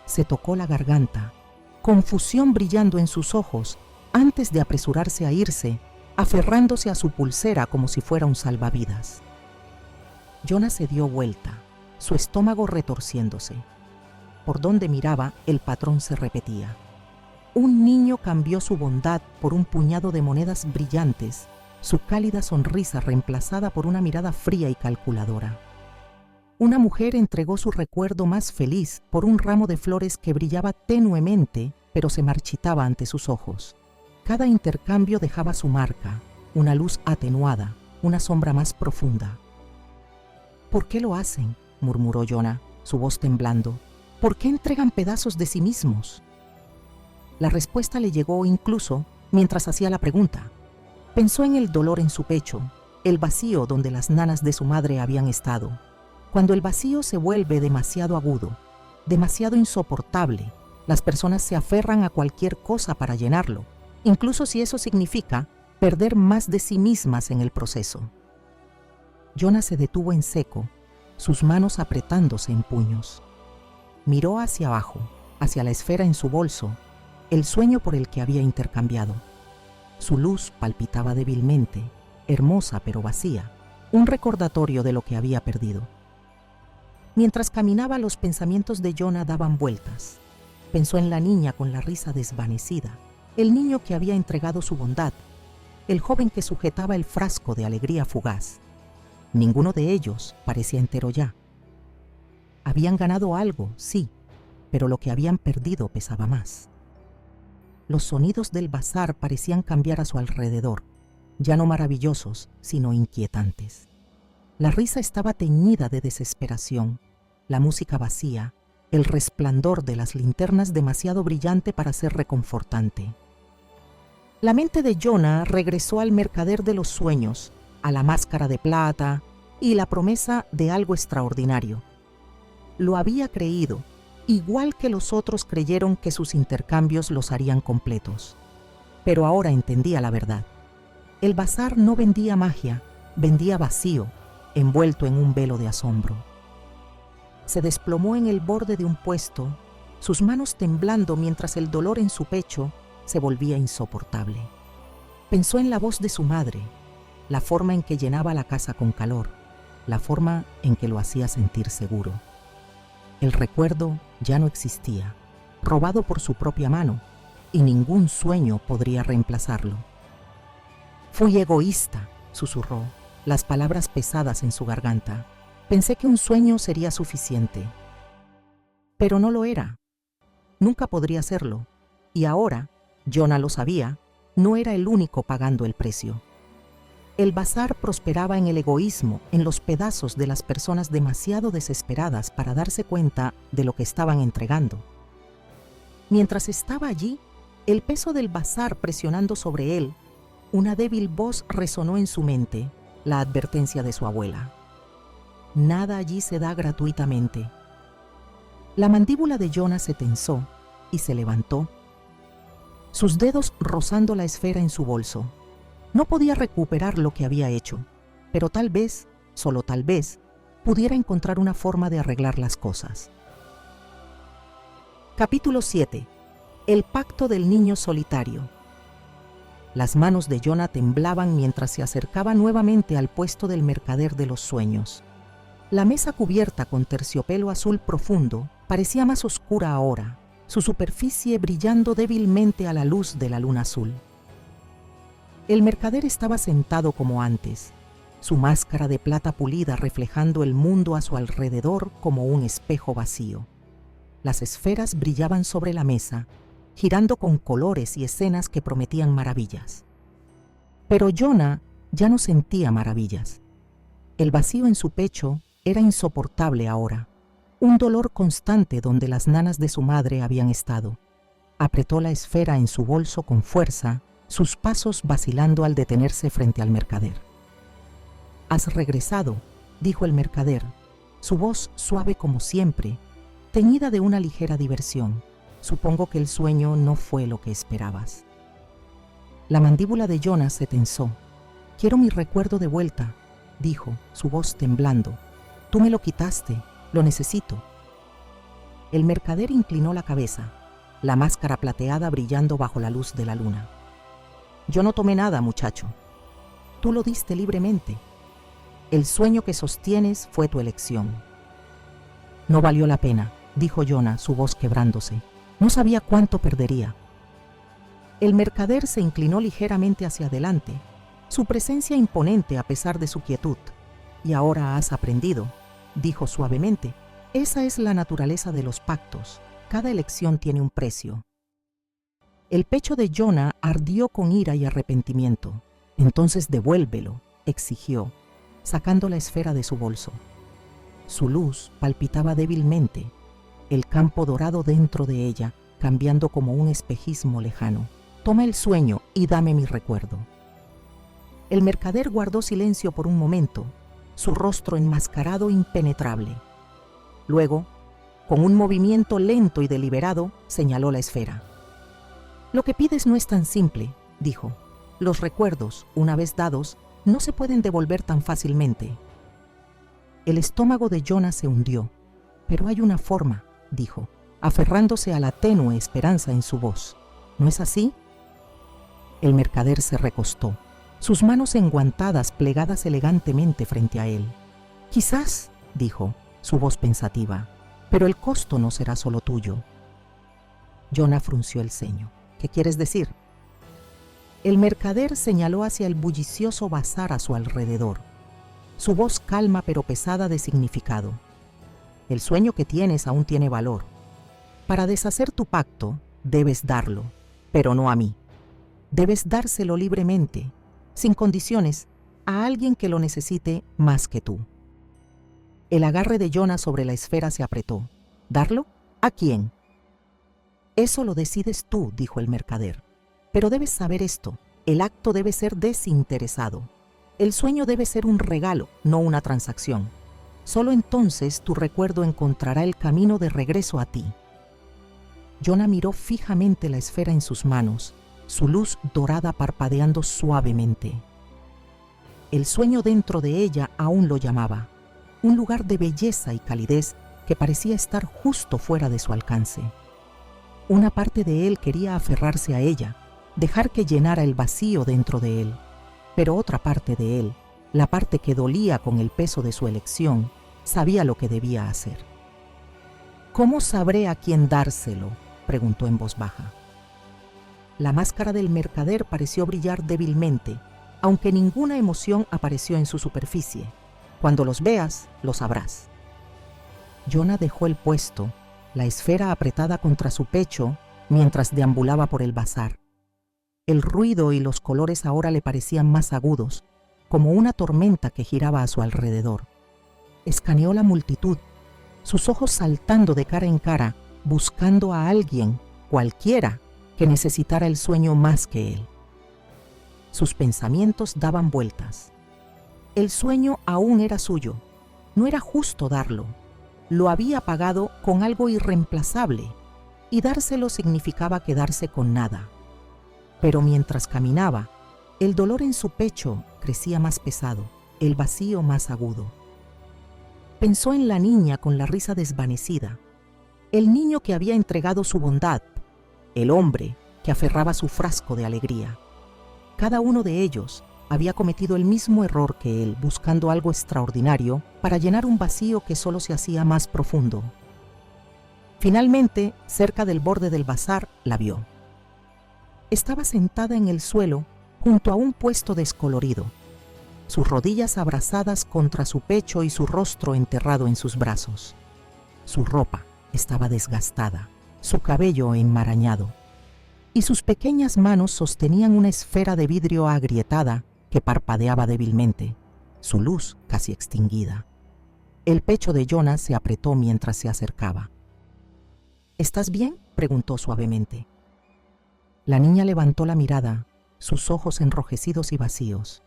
Se tocó la garganta, confusión brillando en sus ojos, antes de apresurarse a irse, aferrándose a su pulsera como si fuera un salvavidas. Jonah se dio vuelta, su estómago retorciéndose. Por donde miraba, el patrón se repetía. Un niño cambió su bondad por un puñado de monedas brillantes, su cálida sonrisa reemplazada por una mirada fría y calculadora. Una mujer entregó su recuerdo más feliz por un ramo de flores que brillaba tenuemente, pero se marchitaba ante sus ojos. Cada intercambio dejaba su marca, una luz atenuada, una sombra más profunda. «¿Por qué lo hacen?», murmuró Jonah, su voz temblando. «¿Por qué entregan pedazos de sí mismos?». La respuesta le llegó incluso mientras hacía la pregunta. Pensó en el dolor en su pecho, el vacío donde las nanas de su madre habían estado. Cuando el vacío se vuelve demasiado agudo, demasiado insoportable, las personas se aferran a cualquier cosa para llenarlo, incluso si eso significa perder más de sí mismas en el proceso. Jonah se detuvo en seco, sus manos apretándose en puños. Miró hacia abajo, hacia la esfera en su bolso, el sueño por el que había intercambiado. Su luz palpitaba débilmente, hermosa pero vacía, un recordatorio de lo que había perdido. Mientras caminaba, los pensamientos de Jonah daban vueltas. Pensó en la niña con la risa desvanecida, el niño que había entregado su bondad, el joven que sujetaba el frasco de alegría fugaz. Ninguno de ellos parecía entero ya. Habían ganado algo, sí, pero lo que habían perdido pesaba más. Los sonidos del bazar parecían cambiar a su alrededor, ya no maravillosos, sino inquietantes. La risa estaba teñida de desesperación, la música vacía, el resplandor de las linternas demasiado brillante para ser reconfortante. La mente de Jonah regresó al mercader de los sueños, a la máscara de plata y la promesa de algo extraordinario. Lo había creído, igual que los otros creyeron que sus intercambios los harían completos. Pero ahora entendía la verdad. El bazar no vendía magia, vendía vacío, envuelto en un velo de asombro. Se desplomó en el borde de un puesto, sus manos temblando mientras el dolor en su pecho se volvía insoportable. Pensó en la voz de su madre, la forma en que llenaba la casa con calor, la forma en que lo hacía sentir seguro. El recuerdo ya no existía, robado por su propia mano, y ningún sueño podría reemplazarlo. Fui egoísta, susurró, las palabras pesadas en su garganta. Pensé que un sueño sería suficiente. Pero no lo era. Nunca podría serlo. Y ahora, Jonah lo sabía, no era el único pagando el precio. El bazar prosperaba en el egoísmo, en los pedazos de las personas demasiado desesperadas para darse cuenta de lo que estaban entregando. Mientras estaba allí, el peso del bazar presionando sobre él, una débil voz resonó en su mente, la advertencia de su abuela. Nada allí se da gratuitamente. La mandíbula de Jonah se tensó y se levantó, sus dedos rozando la esfera en su bolso. No podía recuperar lo que había hecho, pero tal vez, solo tal vez, pudiera encontrar una forma de arreglar las cosas. Capítulo 7. El pacto del niño solitario. Las manos de Jonah temblaban mientras se acercaba nuevamente al puesto del mercader de los sueños. La mesa cubierta con terciopelo azul profundo parecía más oscura ahora, su superficie brillando débilmente a la luz de la luna azul. El mercader estaba sentado como antes, su máscara de plata pulida reflejando el mundo a su alrededor como un espejo vacío. Las esferas brillaban sobre la mesa, girando con colores y escenas que prometían maravillas. Pero Jonah ya no sentía maravillas. El vacío en su pecho era insoportable ahora, un dolor constante donde las nanas de su madre habían estado. Apretó la esfera en su bolso con fuerza, sus pasos vacilando al detenerse frente al mercader. «Has regresado», dijo el mercader, su voz suave como siempre, teñida de una ligera diversión. «Supongo que el sueño no fue lo que esperabas». La mandíbula de Jonah se tensó. «Quiero mi recuerdo de vuelta», dijo, su voz temblando. «Tú me lo quitaste, lo necesito». El mercader inclinó la cabeza, la máscara plateada brillando bajo la luz de la luna. «Yo no tomé nada, muchacho. Tú lo diste libremente. El sueño que sostienes fue tu elección». «No valió la pena», dijo Jonah, su voz quebrándose. No sabía cuánto perdería. El mercader se inclinó ligeramente hacia adelante, su presencia imponente a pesar de su quietud. «Y ahora has aprendido», dijo suavemente. «Esa es la naturaleza de los pactos. Cada elección tiene un precio». El pecho de Jonah ardió con ira y arrepentimiento. «Entonces devuélvelo», exigió, sacando la esfera de su bolso. Su luz palpitaba débilmente, el campo dorado dentro de ella, cambiando como un espejismo lejano. «Toma el sueño y dame mi recuerdo». El mercader guardó silencio por un momento, su rostro enmascarado impenetrable. Luego, con un movimiento lento y deliberado, señaló la esfera. «Lo que pides no es tan simple», dijo. «Los recuerdos, una vez dados, no se pueden devolver tan fácilmente». El estómago de Jonah se hundió. «Pero hay una forma», dijo, aferrándose a la tenue esperanza en su voz. «¿No es así?» El mercader se recostó, sus manos enguantadas plegadas elegantemente frente a él. «Quizás», dijo, su voz pensativa, «pero el costo no será solo tuyo». Jonah frunció el ceño. «¿Qué quieres decir?» El mercader señaló hacia el bullicioso bazar a su alrededor, su voz calma pero pesada de significado. «El sueño que tienes aún tiene valor. Para deshacer tu pacto, debes darlo, pero no a mí. Debes dárselo libremente, sin condiciones, a alguien que lo necesite más que tú». El agarre de Jonah sobre la esfera se apretó. «¿Darlo? ¿A quién?» «Eso lo decides tú», dijo el mercader. «Pero debes saber esto, el acto debe ser desinteresado. El sueño debe ser un regalo, no una transacción. Solo entonces tu recuerdo encontrará el camino de regreso a ti. Jonah miró fijamente la esfera en sus manos, su luz dorada parpadeando suavemente. El sueño dentro de ella aún lo llamaba, un lugar de belleza y calidez que parecía estar justo fuera de su alcance. Una parte de él quería aferrarse a ella, dejar que llenara el vacío dentro de él, pero otra parte de él, la parte que dolía con el peso de su elección, sabía lo que debía hacer. ¿Cómo sabré a quién dárselo?, preguntó en voz baja. La máscara del mercader pareció brillar débilmente, aunque ninguna emoción apareció en su superficie. Cuando los veas, lo sabrás. Jonah dejó el puesto, la esfera apretada contra su pecho, mientras deambulaba por el bazar. El ruido y los colores ahora le parecían más agudos, como una tormenta que giraba a su alrededor. Escaneó la multitud, sus ojos saltando de cara en cara, buscando a alguien, cualquiera, que necesitara el sueño más que él. Sus pensamientos daban vueltas. El sueño aún era suyo, no era justo darlo. Lo había pagado con algo irreemplazable, y dárselo significaba quedarse con nada. Pero mientras caminaba, el dolor en su pecho crecía más pesado, el vacío más agudo. Pensó en la niña con la risa desvanecida, el niño que había entregado su bondad, el hombre que aferraba su frasco de alegría. Cada uno de ellos había cometido el mismo error que él, buscando algo extraordinario para llenar un vacío que solo se hacía más profundo. Finalmente, cerca del borde del bazar, la vio. Estaba sentada en el suelo junto a un puesto descolorido, sus rodillas abrazadas contra su pecho y su rostro enterrado en sus brazos. Su ropa estaba desgastada, su cabello enmarañado, y sus pequeñas manos sostenían una esfera de vidrio agrietada que parpadeaba débilmente, su luz casi extinguida. El pecho de Jonah se apretó mientras se acercaba. ¿Estás bien?, preguntó suavemente. La niña levantó la mirada, sus ojos enrojecidos y vacíos.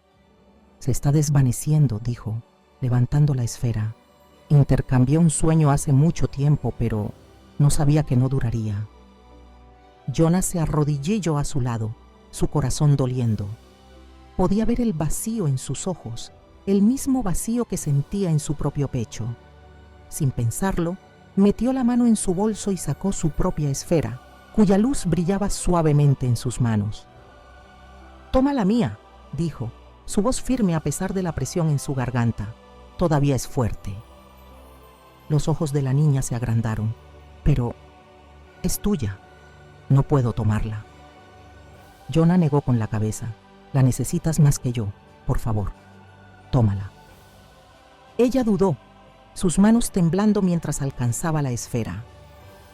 Se está desvaneciendo, dijo, levantando la esfera. Intercambié un sueño hace mucho tiempo, pero no sabía que no duraría. Jonah se arrodilló a su lado, su corazón doliendo. Podía ver el vacío en sus ojos, el mismo vacío que sentía en su propio pecho. Sin pensarlo, metió la mano en su bolso y sacó su propia esfera, cuya luz brillaba suavemente en sus manos. «Toma la mía», dijo, su voz firme a pesar de la presión en su garganta. Todavía es fuerte. Los ojos de la niña se agrandaron. «Pero es tuya. No puedo tomarla». Jonah negó con la cabeza. «La necesitas más que yo. Por favor, tómala». Ella dudó, sus manos temblando mientras alcanzaba la esfera.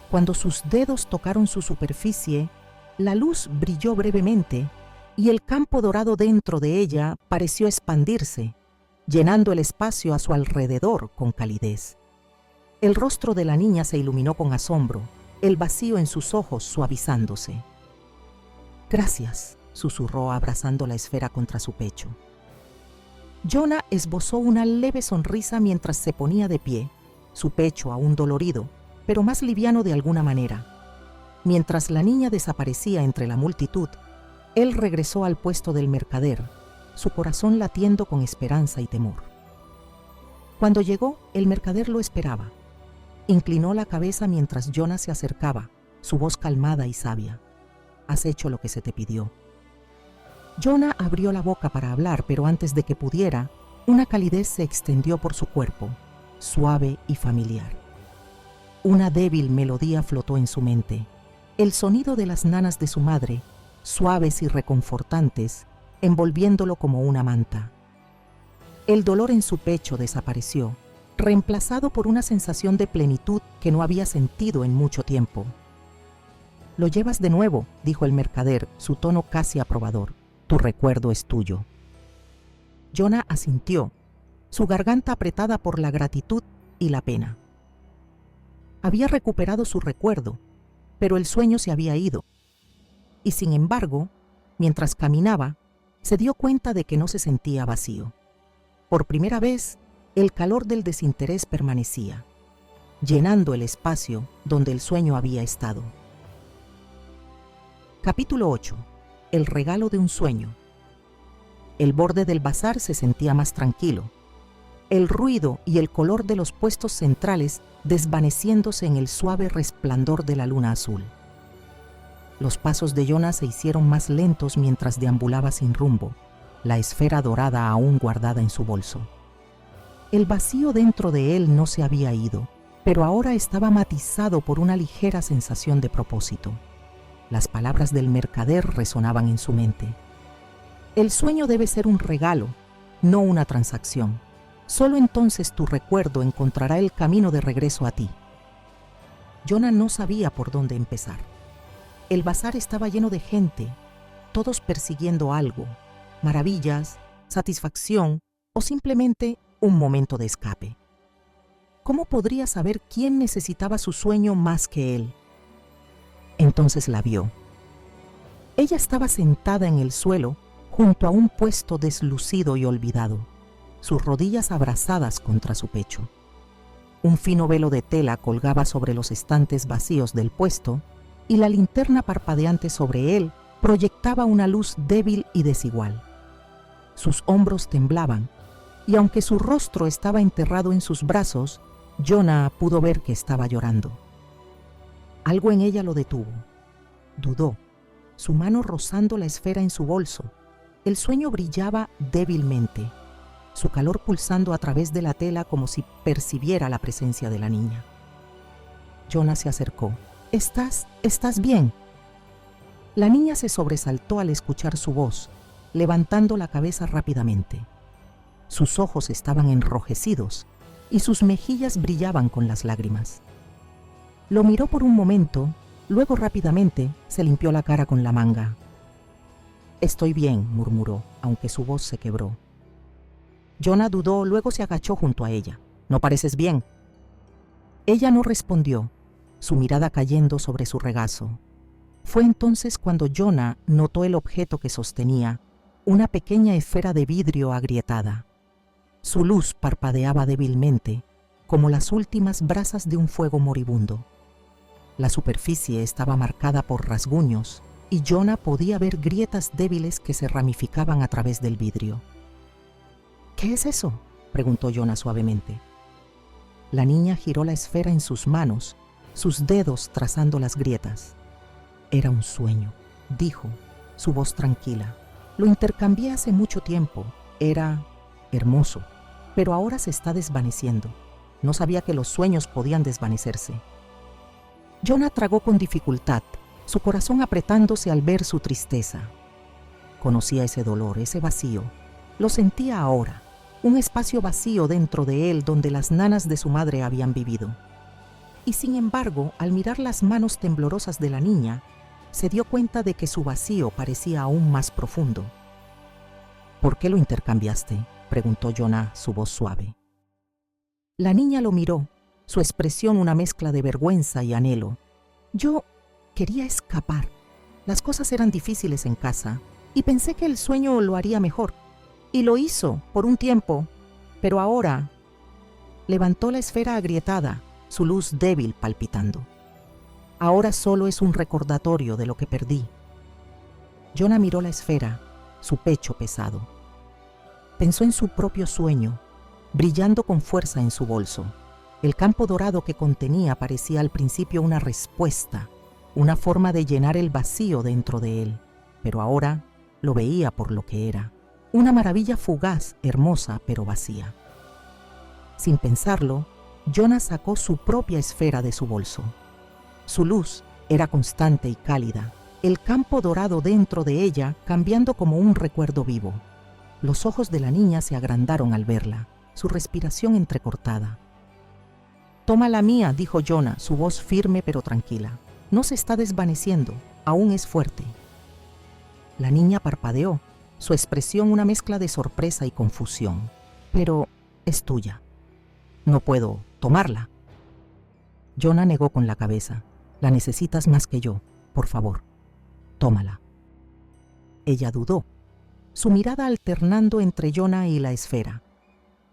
Cuando sus dedos tocaron su superficie, la luz brilló brevemente y el campo dorado dentro de ella pareció expandirse, llenando el espacio a su alrededor con calidez. El rostro de la niña se iluminó con asombro, el vacío en sus ojos suavizándose. «Gracias», susurró abrazando la esfera contra su pecho. Jonah esbozó una leve sonrisa mientras se ponía de pie, su pecho aún dolorido, pero más liviano de alguna manera. Mientras la niña desaparecía entre la multitud, él regresó al puesto del mercader, su corazón latiendo con esperanza y temor. Cuando llegó, el mercader lo esperaba. Inclinó la cabeza mientras Jonah se acercaba, su voz calmada y sabia. «Has hecho lo que se te pidió». Jonah abrió la boca para hablar, pero antes de que pudiera, una calidez se extendió por su cuerpo, suave y familiar. Una débil melodía flotó en su mente, el sonido de las nanas de su madre, suaves y reconfortantes, envolviéndolo como una manta. El dolor en su pecho desapareció, reemplazado por una sensación de plenitud que no había sentido en mucho tiempo. «Lo llevas de nuevo», dijo el mercader, su tono casi aprobador. «Tu recuerdo es tuyo». Jonah asintió, su garganta apretada por la gratitud y la pena. Había recuperado su recuerdo, pero el sueño se había ido. Y sin embargo, mientras caminaba, se dio cuenta de que no se sentía vacío. Por primera vez, el calor del desinterés permanecía, llenando el espacio donde el sueño había estado. Capítulo 8. El regalo de un sueño. El borde del bazar se sentía más tranquilo, el ruido y el color de los puestos centrales desvaneciéndose en el suave resplandor de la luna azul. Los pasos de Jonah se hicieron más lentos mientras deambulaba sin rumbo, la esfera dorada aún guardada en su bolso. El vacío dentro de él no se había ido, pero ahora estaba matizado por una ligera sensación de propósito. Las palabras del mercader resonaban en su mente. El sueño debe ser un regalo, no una transacción. Solo entonces tu recuerdo encontrará el camino de regreso a ti. Jonah no sabía por dónde empezar. El bazar estaba lleno de gente, todos persiguiendo algo, maravillas, satisfacción o simplemente un momento de escape. ¿Cómo podría saber quién necesitaba su sueño más que él? Entonces la vio. Ella estaba sentada en el suelo junto a un puesto deslucido y olvidado, sus rodillas abrazadas contra su pecho. Un fino velo de tela colgaba sobre los estantes vacíos del puesto y la linterna parpadeante sobre él proyectaba una luz débil y desigual. Sus hombros temblaban y aunque su rostro estaba enterrado en sus brazos, Jonah pudo ver que estaba llorando. Algo en ella lo detuvo. Dudó, su mano rozando la esfera en su bolso. El sueño brillaba débilmente, su calor pulsando a través de la tela como si percibiera la presencia de la niña. Jonah se acercó. ¿Estás bien? La niña se sobresaltó al escuchar su voz, levantando la cabeza rápidamente. Sus ojos estaban enrojecidos y sus mejillas brillaban con las lágrimas. Lo miró por un momento, luego rápidamente se limpió la cara con la manga. «Estoy bien», murmuró, aunque su voz se quebró. Jonah dudó, luego se agachó junto a ella. «¿No pareces bien?» Ella no respondió, su mirada cayendo sobre su regazo. Fue entonces cuando Jonah notó el objeto que sostenía, una pequeña esfera de vidrio agrietada. Su luz parpadeaba débilmente, como las últimas brasas de un fuego moribundo. La superficie estaba marcada por rasguños y Jonah podía ver grietas débiles que se ramificaban a través del vidrio. «¿Qué es eso?», preguntó Jonah suavemente. La niña giró la esfera en sus manos, sus dedos trazando las grietas. «Era un sueño», dijo, su voz tranquila. «Lo intercambié hace mucho tiempo. Era hermoso, pero ahora se está desvaneciendo. No sabía que los sueños podían desvanecerse». Jonah tragó con dificultad, su corazón apretándose al ver su tristeza. Conocía ese dolor, ese vacío. Lo sentía ahora, un espacio vacío dentro de él donde las nanas de su madre habían vivido. Y sin embargo, al mirar las manos temblorosas de la niña, se dio cuenta de que su vacío parecía aún más profundo. «¿Por qué lo intercambiaste?», preguntó Jonah, su voz suave. La niña lo miró, su expresión una mezcla de vergüenza y anhelo. «Yo quería escapar. Las cosas eran difíciles en casa y pensé que el sueño lo haría mejor. Y lo hizo por un tiempo, pero ahora…» Levantó la esfera agrietada, su luz débil palpitando. «Ahora solo es un recordatorio de lo que perdí». Jonah miró la esfera, su pecho pesado. Pensó en su propio sueño, brillando con fuerza en su bolso. El campo dorado que contenía parecía al principio una respuesta, una forma de llenar el vacío dentro de él, pero ahora lo veía por lo que era, una maravilla fugaz, hermosa, pero vacía. Sin pensarlo, Jonah sacó su propia esfera de su bolso. Su luz era constante y cálida, el campo dorado dentro de ella cambiando como un recuerdo vivo. Los ojos de la niña se agrandaron al verla, su respiración entrecortada. «Toma la mía», dijo Jonah, su voz firme pero tranquila. «No se está desvaneciendo, aún es fuerte». La niña parpadeó, su expresión una mezcla de sorpresa y confusión. «Pero es tuya. No puedo tomarla». Jonah negó con la cabeza. «La necesitas más que yo. Por favor, tómala». Ella dudó, su mirada alternando entre Jonah y la esfera.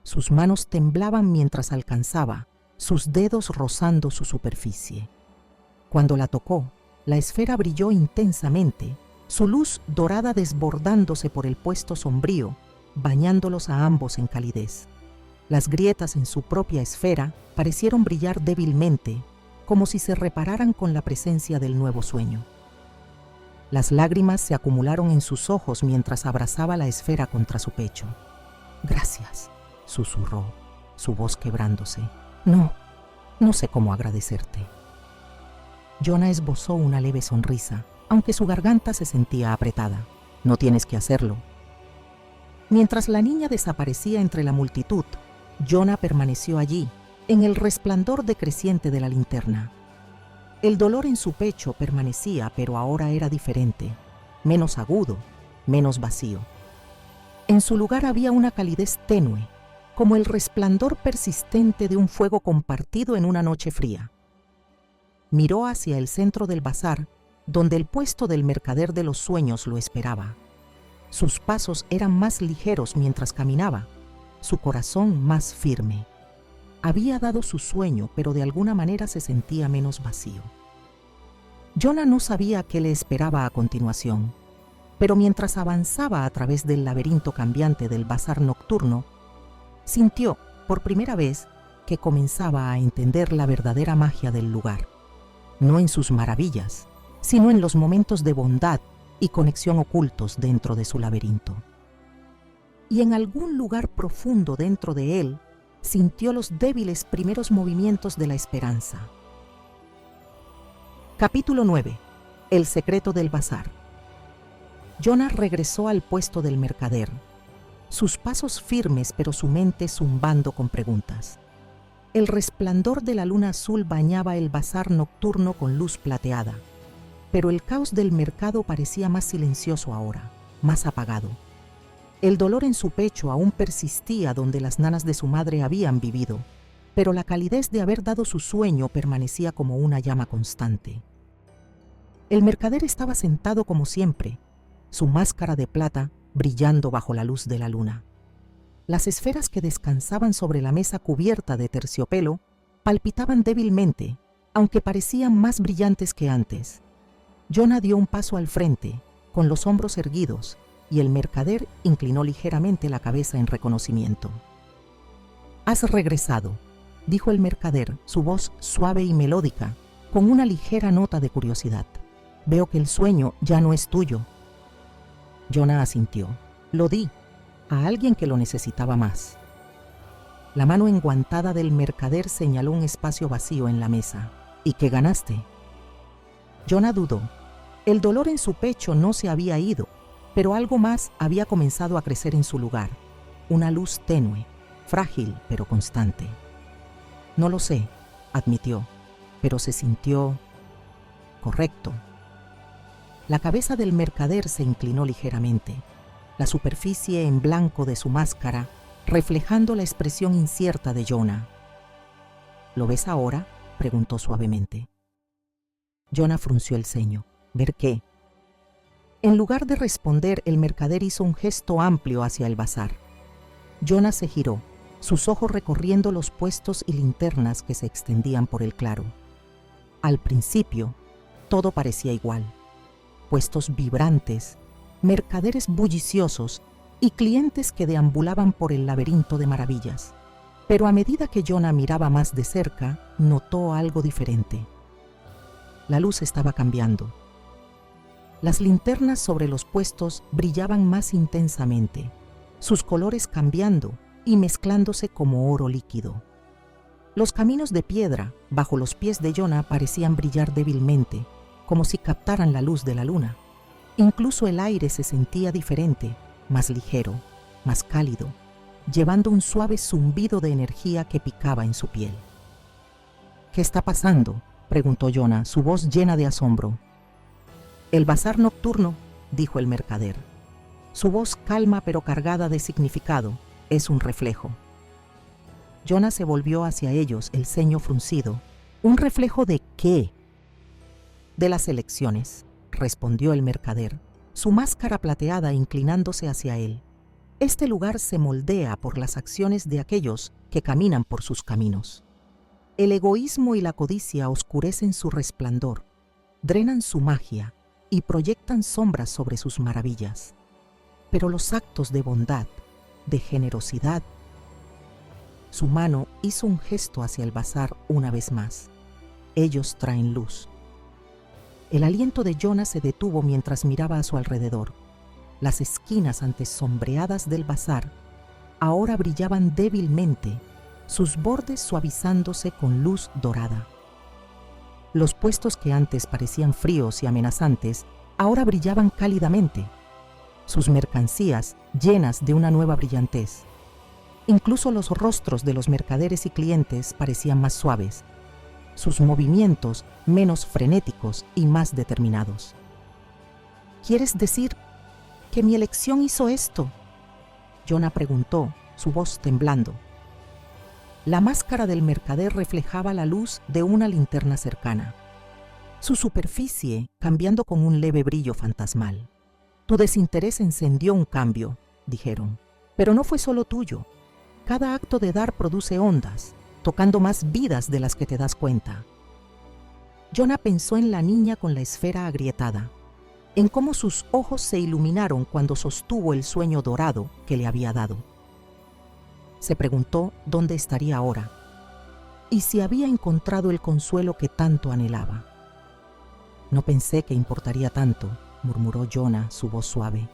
Sus manos temblaban mientras alcanzaba, sus dedos rozando su superficie. Cuando la tocó, la esfera brilló intensamente, su luz dorada desbordándose por el puesto sombrío, bañándolos a ambos en calidez. Las grietas en su propia esfera parecieron brillar débilmente, como si se repararan con la presencia del nuevo sueño. Las lágrimas se acumularon en sus ojos mientras abrazaba la esfera contra su pecho. «Gracias», susurró, su voz quebrándose. No sé cómo agradecerte». Jonah esbozó una leve sonrisa, aunque su garganta se sentía apretada. «No tienes que hacerlo». Mientras la niña desaparecía entre la multitud, Jonah permaneció allí, en el resplandor decreciente de la linterna. El dolor en su pecho permanecía, pero ahora era diferente, menos agudo, menos vacío. En su lugar había una calidez tenue, como el resplandor persistente de un fuego compartido en una noche fría. Miró hacia el centro del bazar, donde el puesto del mercader de los sueños lo esperaba. Sus pasos eran más ligeros mientras caminaba, su corazón más firme. Había dado su sueño, pero de alguna manera se sentía menos vacío. Jonah no sabía qué le esperaba a continuación, pero mientras avanzaba a través del laberinto cambiante del bazar nocturno, sintió, por primera vez, que comenzaba a entender la verdadera magia del lugar, no en sus maravillas, sino en los momentos de bondad y conexión ocultos dentro de su laberinto. Y en algún lugar profundo dentro de él, sintió los débiles primeros movimientos de la esperanza. Capítulo 9. El secreto del bazar. Jonah regresó al puesto del mercader, sus pasos firmes pero su mente zumbando con preguntas. El resplandor de la luna azul bañaba el bazar nocturno con luz plateada, pero el caos del mercado parecía más silencioso ahora, más apagado. El dolor en su pecho aún persistía donde las nanas de su madre habían vivido, pero la calidez de haber dado su sueño permanecía como una llama constante. El mercader estaba sentado como siempre, su máscara de plata brillando bajo la luz de la luna. Las esferas que descansaban sobre la mesa cubierta de terciopelo palpitaban débilmente, aunque parecían más brillantes que antes. Jonah dio un paso al frente, con los hombros erguidos, y el mercader inclinó ligeramente la cabeza en reconocimiento. «Has regresado», dijo el mercader, su voz suave y melódica, con una ligera nota de curiosidad. «Veo que el sueño ya no es tuyo». Jonah asintió. «Lo di a alguien que lo necesitaba más». La mano enguantada del mercader señaló un espacio vacío en la mesa. «¿Y qué ganaste?» Jonah dudó. El dolor en su pecho no se había ido, pero algo más había comenzado a crecer en su lugar, una luz tenue, frágil pero constante. «No lo sé», admitió, pero se sintió correcto. La cabeza del mercader se inclinó ligeramente, la superficie en blanco de su máscara reflejando la expresión incierta de Jonah. «¿Lo ves ahora?», preguntó suavemente. Jonah frunció el ceño. «¿Ver qué?». En lugar de responder, el mercader hizo un gesto amplio hacia el bazar. Jonah se giró, sus ojos recorriendo los puestos y linternas que se extendían por el claro. Al principio, todo parecía igual. Puestos vibrantes, mercaderes bulliciosos y clientes que deambulaban por el laberinto de maravillas. Pero a medida que Jonah miraba más de cerca, notó algo diferente. La luz estaba cambiando. Las linternas sobre los puestos brillaban más intensamente, sus colores cambiando y mezclándose como oro líquido. Los caminos de piedra bajo los pies de Jonah parecían brillar débilmente, como si captaran la luz de la luna. Incluso el aire se sentía diferente, más ligero, más cálido, llevando un suave zumbido de energía que picaba en su piel. «¿Qué está pasando?», preguntó Jonah, su voz llena de asombro. «El bazar nocturno», dijo el mercader. Su voz calma pero cargada de significado, es un reflejo. Jonah se volvió hacia ellos, el ceño fruncido. «¿Un reflejo de qué?». «De las elecciones», respondió el mercader, su máscara plateada inclinándose hacia él. Este lugar se moldea por las acciones de aquellos que caminan por sus caminos. El egoísmo y la codicia oscurecen su resplandor, drenan su magia y proyectan sombras sobre sus maravillas. Pero los actos de bondad, de generosidad. Su mano hizo un gesto hacia el bazar una vez más. Ellos traen luz. El aliento de Jonah se detuvo mientras miraba a su alrededor. Las esquinas antes sombreadas del bazar ahora brillaban débilmente, sus bordes suavizándose con luz dorada. Los puestos que antes parecían fríos y amenazantes ahora brillaban cálidamente, sus mercancías llenas de una nueva brillantez. Incluso los rostros de los mercaderes y clientes parecían más suaves, sus movimientos menos frenéticos y más determinados. ¿Quieres decir que mi elección hizo esto?, Jonah preguntó, su voz temblando. La máscara del mercader reflejaba la luz de una linterna cercana, su superficie cambiando con un leve brillo fantasmal. Tu desinterés encendió un cambio, dijeron, pero no fue solo tuyo. Cada acto de dar produce ondas, tocando más vidas de las que te das cuenta. Jonah pensó en la niña con la esfera agrietada, en cómo sus ojos se iluminaron cuando sostuvo el sueño dorado que le había dado. Se preguntó dónde estaría ahora y si había encontrado el consuelo que tanto anhelaba. No pensé que importaría tanto, murmuró Jonah, su voz suave.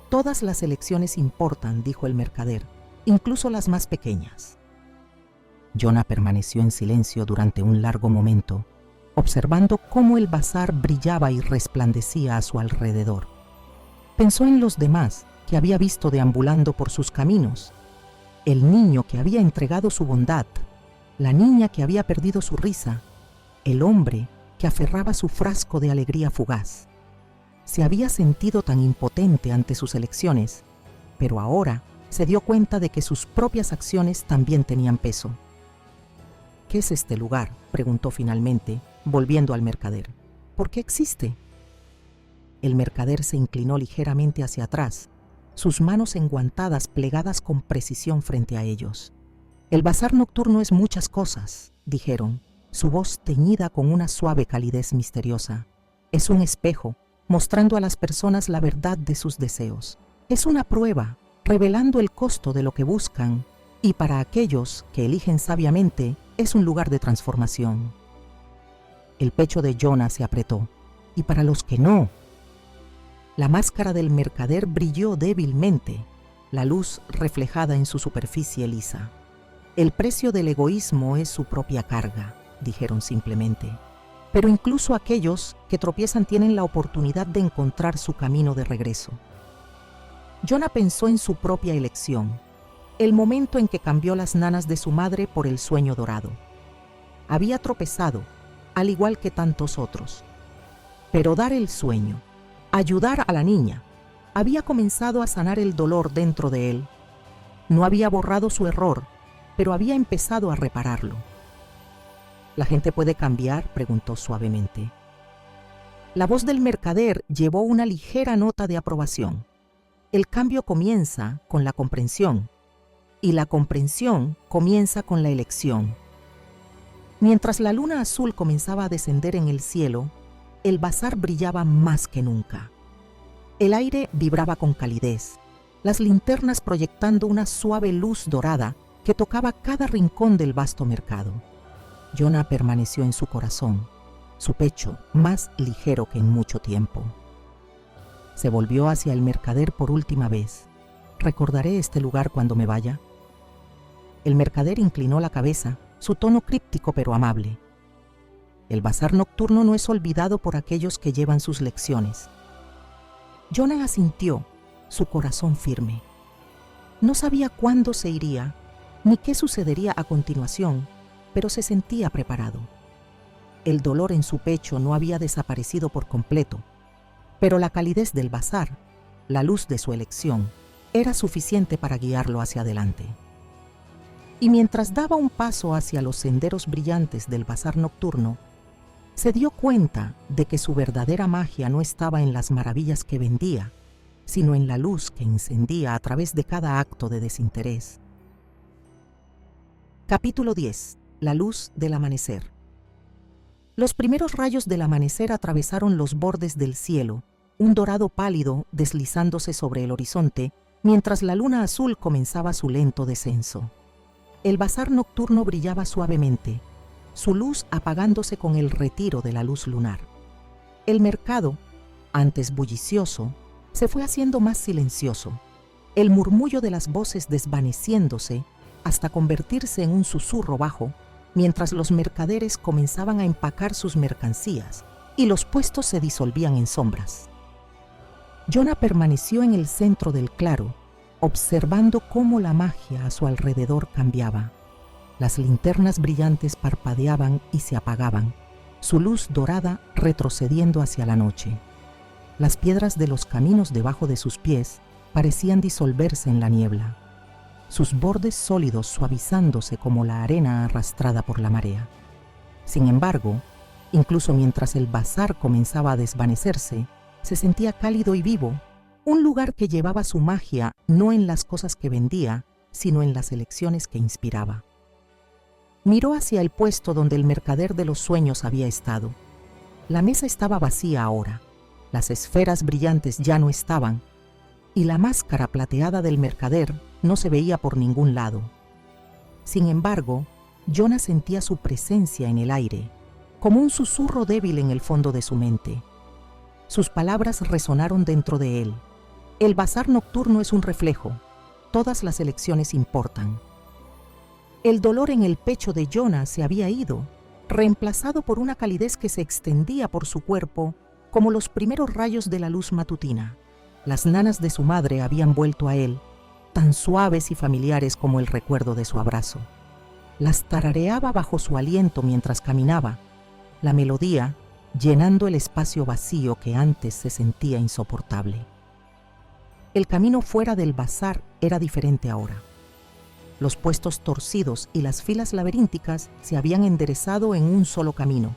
Todas las elecciones importan, dijo el mercader, incluso las más pequeñas. Jonah permaneció en silencio durante un largo momento, observando cómo el bazar brillaba y resplandecía a su alrededor. Pensó en los demás que había visto deambulando por sus caminos, el niño que había entregado su bondad, la niña que había perdido su risa, el hombre que aferraba su frasco de alegría fugaz. Se había sentido tan impotente ante sus elecciones, pero ahora se dio cuenta de que sus propias acciones también tenían peso. ¿Qué es este lugar?, preguntó finalmente, volviendo al mercader. ¿Por qué existe? El mercader se inclinó ligeramente hacia atrás, sus manos enguantadas plegadas con precisión frente a ellos. El bazar nocturno es muchas cosas, dijeron, su voz teñida con una suave calidez misteriosa. Es un espejo, mostrando a las personas la verdad de sus deseos. Es una prueba, revelando el costo de lo que buscan, y para aquellos que eligen sabiamente, es un lugar de transformación. El pecho de Jonah se apretó, y para los que no. La máscara del mercader brilló débilmente, la luz reflejada en su superficie lisa. El precio del egoísmo es su propia carga, dijeron simplemente. Pero incluso aquellos que tropiezan tienen la oportunidad de encontrar su camino de regreso. Jonah pensó en su propia elección, el momento en que cambió las nanas de su madre por el sueño dorado. Había tropezado, al igual que tantos otros. Pero dar el sueño, ayudar a la niña, había comenzado a sanar el dolor dentro de él. No había borrado su error, pero había empezado a repararlo. ¿La gente puede cambiar?, preguntó suavemente. La voz del mercader llevó una ligera nota de aprobación. El cambio comienza con la comprensión, y la comprensión comienza con la elección. Mientras la luna azul comenzaba a descender en el cielo, el bazar brillaba más que nunca. El aire vibraba con calidez, las linternas proyectando una suave luz dorada que tocaba cada rincón del vasto mercado. Jonah permaneció en su corazón, su pecho más ligero que en mucho tiempo. Se volvió hacia el mercader por última vez. ¿Recordaré este lugar cuando me vaya? El mercader inclinó la cabeza, su tono críptico pero amable. El bazar nocturno no es olvidado por aquellos que llevan sus lecciones. Jonah asintió, su corazón firme. No sabía cuándo se iría, ni qué sucedería a continuación, pero se sentía preparado. El dolor en su pecho no había desaparecido por completo, pero la calidez del bazar, la luz de su elección, era suficiente para guiarlo hacia adelante. Y mientras daba un paso hacia los senderos brillantes del bazar nocturno, se dio cuenta de que su verdadera magia no estaba en las maravillas que vendía, sino en la luz que encendía a través de cada acto de desinterés. Capítulo 10. La luz del amanecer. Los primeros rayos del amanecer atravesaron los bordes del cielo, un dorado pálido deslizándose sobre el horizonte, mientras la luna azul comenzaba su lento descenso. El bazar nocturno brillaba suavemente, su luz apagándose con el retiro de la luz lunar. El mercado, antes bullicioso, se fue haciendo más silencioso, el murmullo de las voces desvaneciéndose hasta convertirse en un susurro bajo, mientras los mercaderes comenzaban a empacar sus mercancías y los puestos se disolvían en sombras. Jonah permaneció en el centro del claro, observando cómo la magia a su alrededor cambiaba. Las linternas brillantes parpadeaban y se apagaban, su luz dorada retrocediendo hacia la noche. Las piedras de los caminos debajo de sus pies parecían disolverse en la niebla, sus bordes sólidos suavizándose como la arena arrastrada por la marea. Sin embargo, incluso mientras el bazar comenzaba a desvanecerse, se sentía cálido y vivo, un lugar que llevaba su magia no en las cosas que vendía, sino en las elecciones que inspiraba. Miró hacia el puesto donde el mercader de los sueños había estado. La mesa estaba vacía ahora, las esferas brillantes ya no estaban, y la máscara plateada del mercader no se veía por ningún lado. Sin embargo, Jonah sentía su presencia en el aire, como un susurro débil en el fondo de su mente. Sus palabras resonaron dentro de él. El bazar nocturno es un reflejo. Todas las elecciones importan. El dolor en el pecho de Jonah se había ido, reemplazado por una calidez que se extendía por su cuerpo como los primeros rayos de la luz matutina. Las nanas de su madre habían vuelto a él, tan suaves y familiares como el recuerdo de su abrazo. Las tarareaba bajo su aliento mientras caminaba, la melodía llenando el espacio vacío que antes se sentía insoportable. El camino fuera del bazar era diferente ahora. Los puestos torcidos y las filas laberínticas se habían enderezado en un solo camino,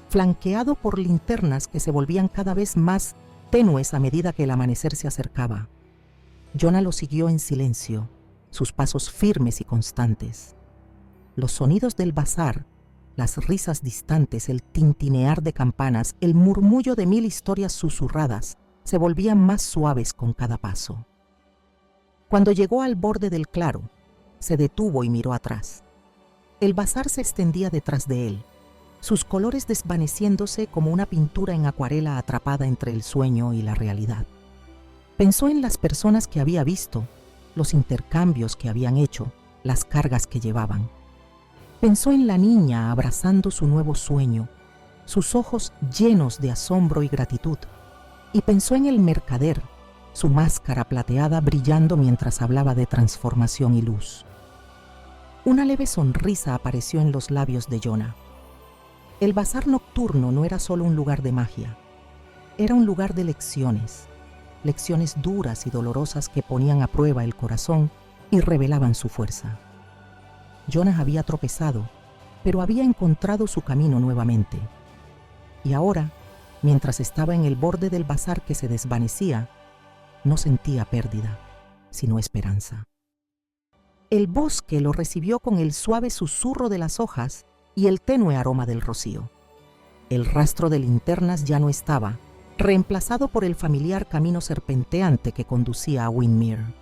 flanqueado por linternas que se volvían cada vez más tenues a medida que el amanecer se acercaba. Jonah lo siguió en silencio, sus pasos firmes y constantes. Los sonidos del bazar, las risas distantes, el tintinear de campanas, el murmullo de 1000 historias susurradas, se volvían más suaves con cada paso. Cuando llegó al borde del claro, se detuvo y miró atrás. El bazar se extendía detrás de él, sus colores desvaneciéndose como una pintura en acuarela atrapada entre el sueño y la realidad. Pensó en las personas que había visto, los intercambios que habían hecho, las cargas que llevaban. Pensó en la niña abrazando su nuevo sueño, sus ojos llenos de asombro y gratitud, y pensó en el mercader, su máscara plateada brillando mientras hablaba de transformación y luz. Una leve sonrisa apareció en los labios de Jonah. El bazar nocturno no era solo un lugar de magia, era un lugar de lecciones, lecciones duras y dolorosas que ponían a prueba el corazón y revelaban su fuerza. Jonah había tropezado, pero había encontrado su camino nuevamente. Y ahora, mientras estaba en el borde del bazar que se desvanecía, no sentía pérdida, sino esperanza. El bosque lo recibió con el suave susurro de las hojas y el tenue aroma del rocío. El rastro de linternas ya no estaba, reemplazado por el familiar camino serpenteante que conducía a Windmere.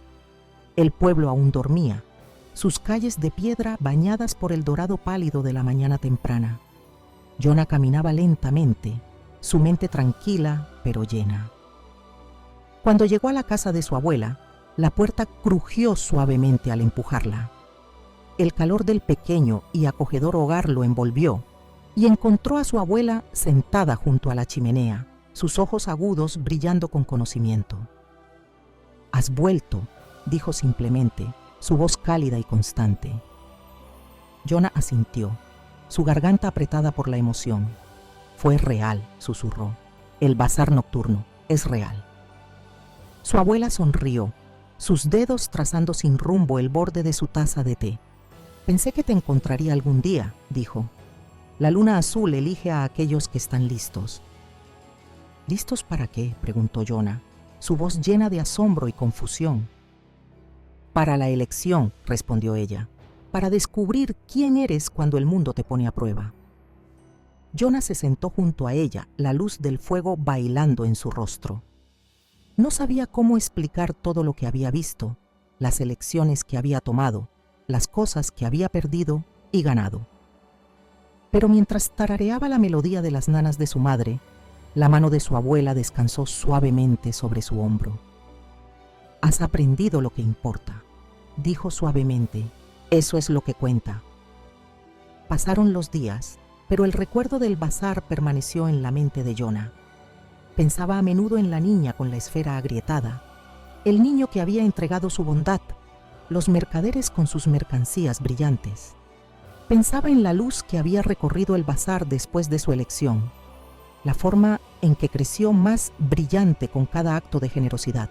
El pueblo aún dormía, sus calles de piedra bañadas por el dorado pálido de la mañana temprana. Jonah caminaba lentamente, su mente tranquila pero llena. Cuando llegó a la casa de su abuela, la puerta crujió suavemente al empujarla. El calor del pequeño y acogedor hogar lo envolvió y encontró a su abuela sentada junto a la chimenea, sus ojos agudos brillando con conocimiento. «Has vuelto», dijo simplemente, su voz cálida y constante. Jonah asintió, su garganta apretada por la emoción. «Fue real», susurró. «El bazar nocturno es real». Su abuela sonrió, sus dedos trazando sin rumbo el borde de su taza de té. «Pensé que te encontraría algún día», dijo. «La luna azul elige a aquellos que están listos». «¿Listos para qué?», preguntó Jonah. su voz llena de asombro y confusión. «Para la elección», respondió ella, «para descubrir quién eres cuando el mundo te pone a prueba». Jonah se sentó junto a ella, la luz del fuego bailando en su rostro. No sabía cómo explicar todo lo que había visto, las elecciones que había tomado, las cosas que había perdido y ganado. Pero mientras tarareaba la melodía de las nanas de su madre, la mano de su abuela descansó suavemente sobre su hombro. «Has aprendido lo que importa», dijo suavemente. «Eso es lo que cuenta». Pasaron los días, pero el recuerdo del bazar permaneció en la mente de Jonah. Pensaba a menudo en la niña con la esfera agrietada, el niño que había entregado su bondad, los mercaderes con sus mercancías brillantes. Pensaba en la luz que había recorrido el bazar después de su elección, la forma en que creció más brillante con cada acto de generosidad.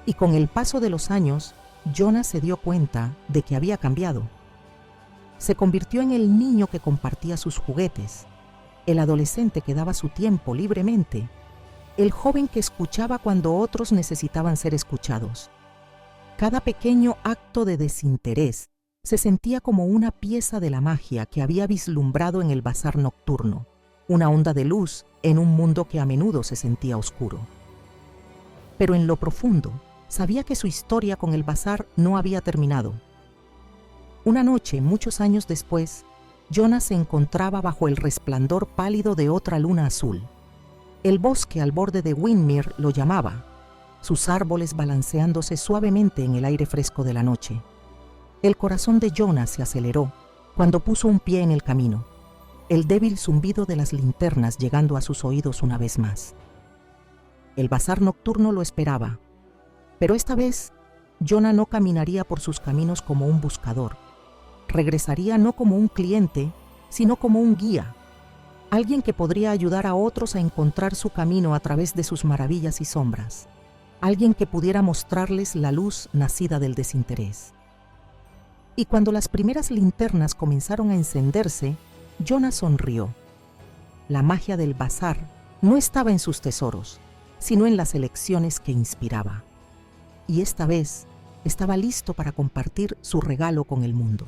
Y con el paso de los años, Jonah se dio cuenta de que había cambiado. Se convirtió en el niño que compartía sus juguetes, el adolescente que daba su tiempo libremente, el joven que escuchaba cuando otros necesitaban ser escuchados. Cada pequeño acto de desinterés se sentía como una pieza de la magia que había vislumbrado en el bazar nocturno, una onda de luz en un mundo que a menudo se sentía oscuro. Pero en lo profundo, sabía que su historia con el bazar no había terminado. Una noche, muchos años después, Jonah se encontraba bajo el resplandor pálido de otra luna azul. El bosque al borde de Windermere lo llamaba, sus árboles balanceándose suavemente en el aire fresco de la noche. El corazón de Jonah se aceleró cuando puso un pie en el camino, el débil zumbido de las linternas llegando a sus oídos una vez más. El bazar nocturno lo esperaba, pero esta vez Jonah no caminaría por sus caminos como un buscador. Regresaría no como un cliente, sino como un guía, alguien que podría ayudar a otros a encontrar su camino a través de sus maravillas y sombras, alguien que pudiera mostrarles la luz nacida del desinterés. Y cuando las primeras linternas comenzaron a encenderse, Jonah sonrió. La magia del bazar no estaba en sus tesoros, sino en las elecciones que inspiraba. Y esta vez estaba listo para compartir su regalo con el mundo.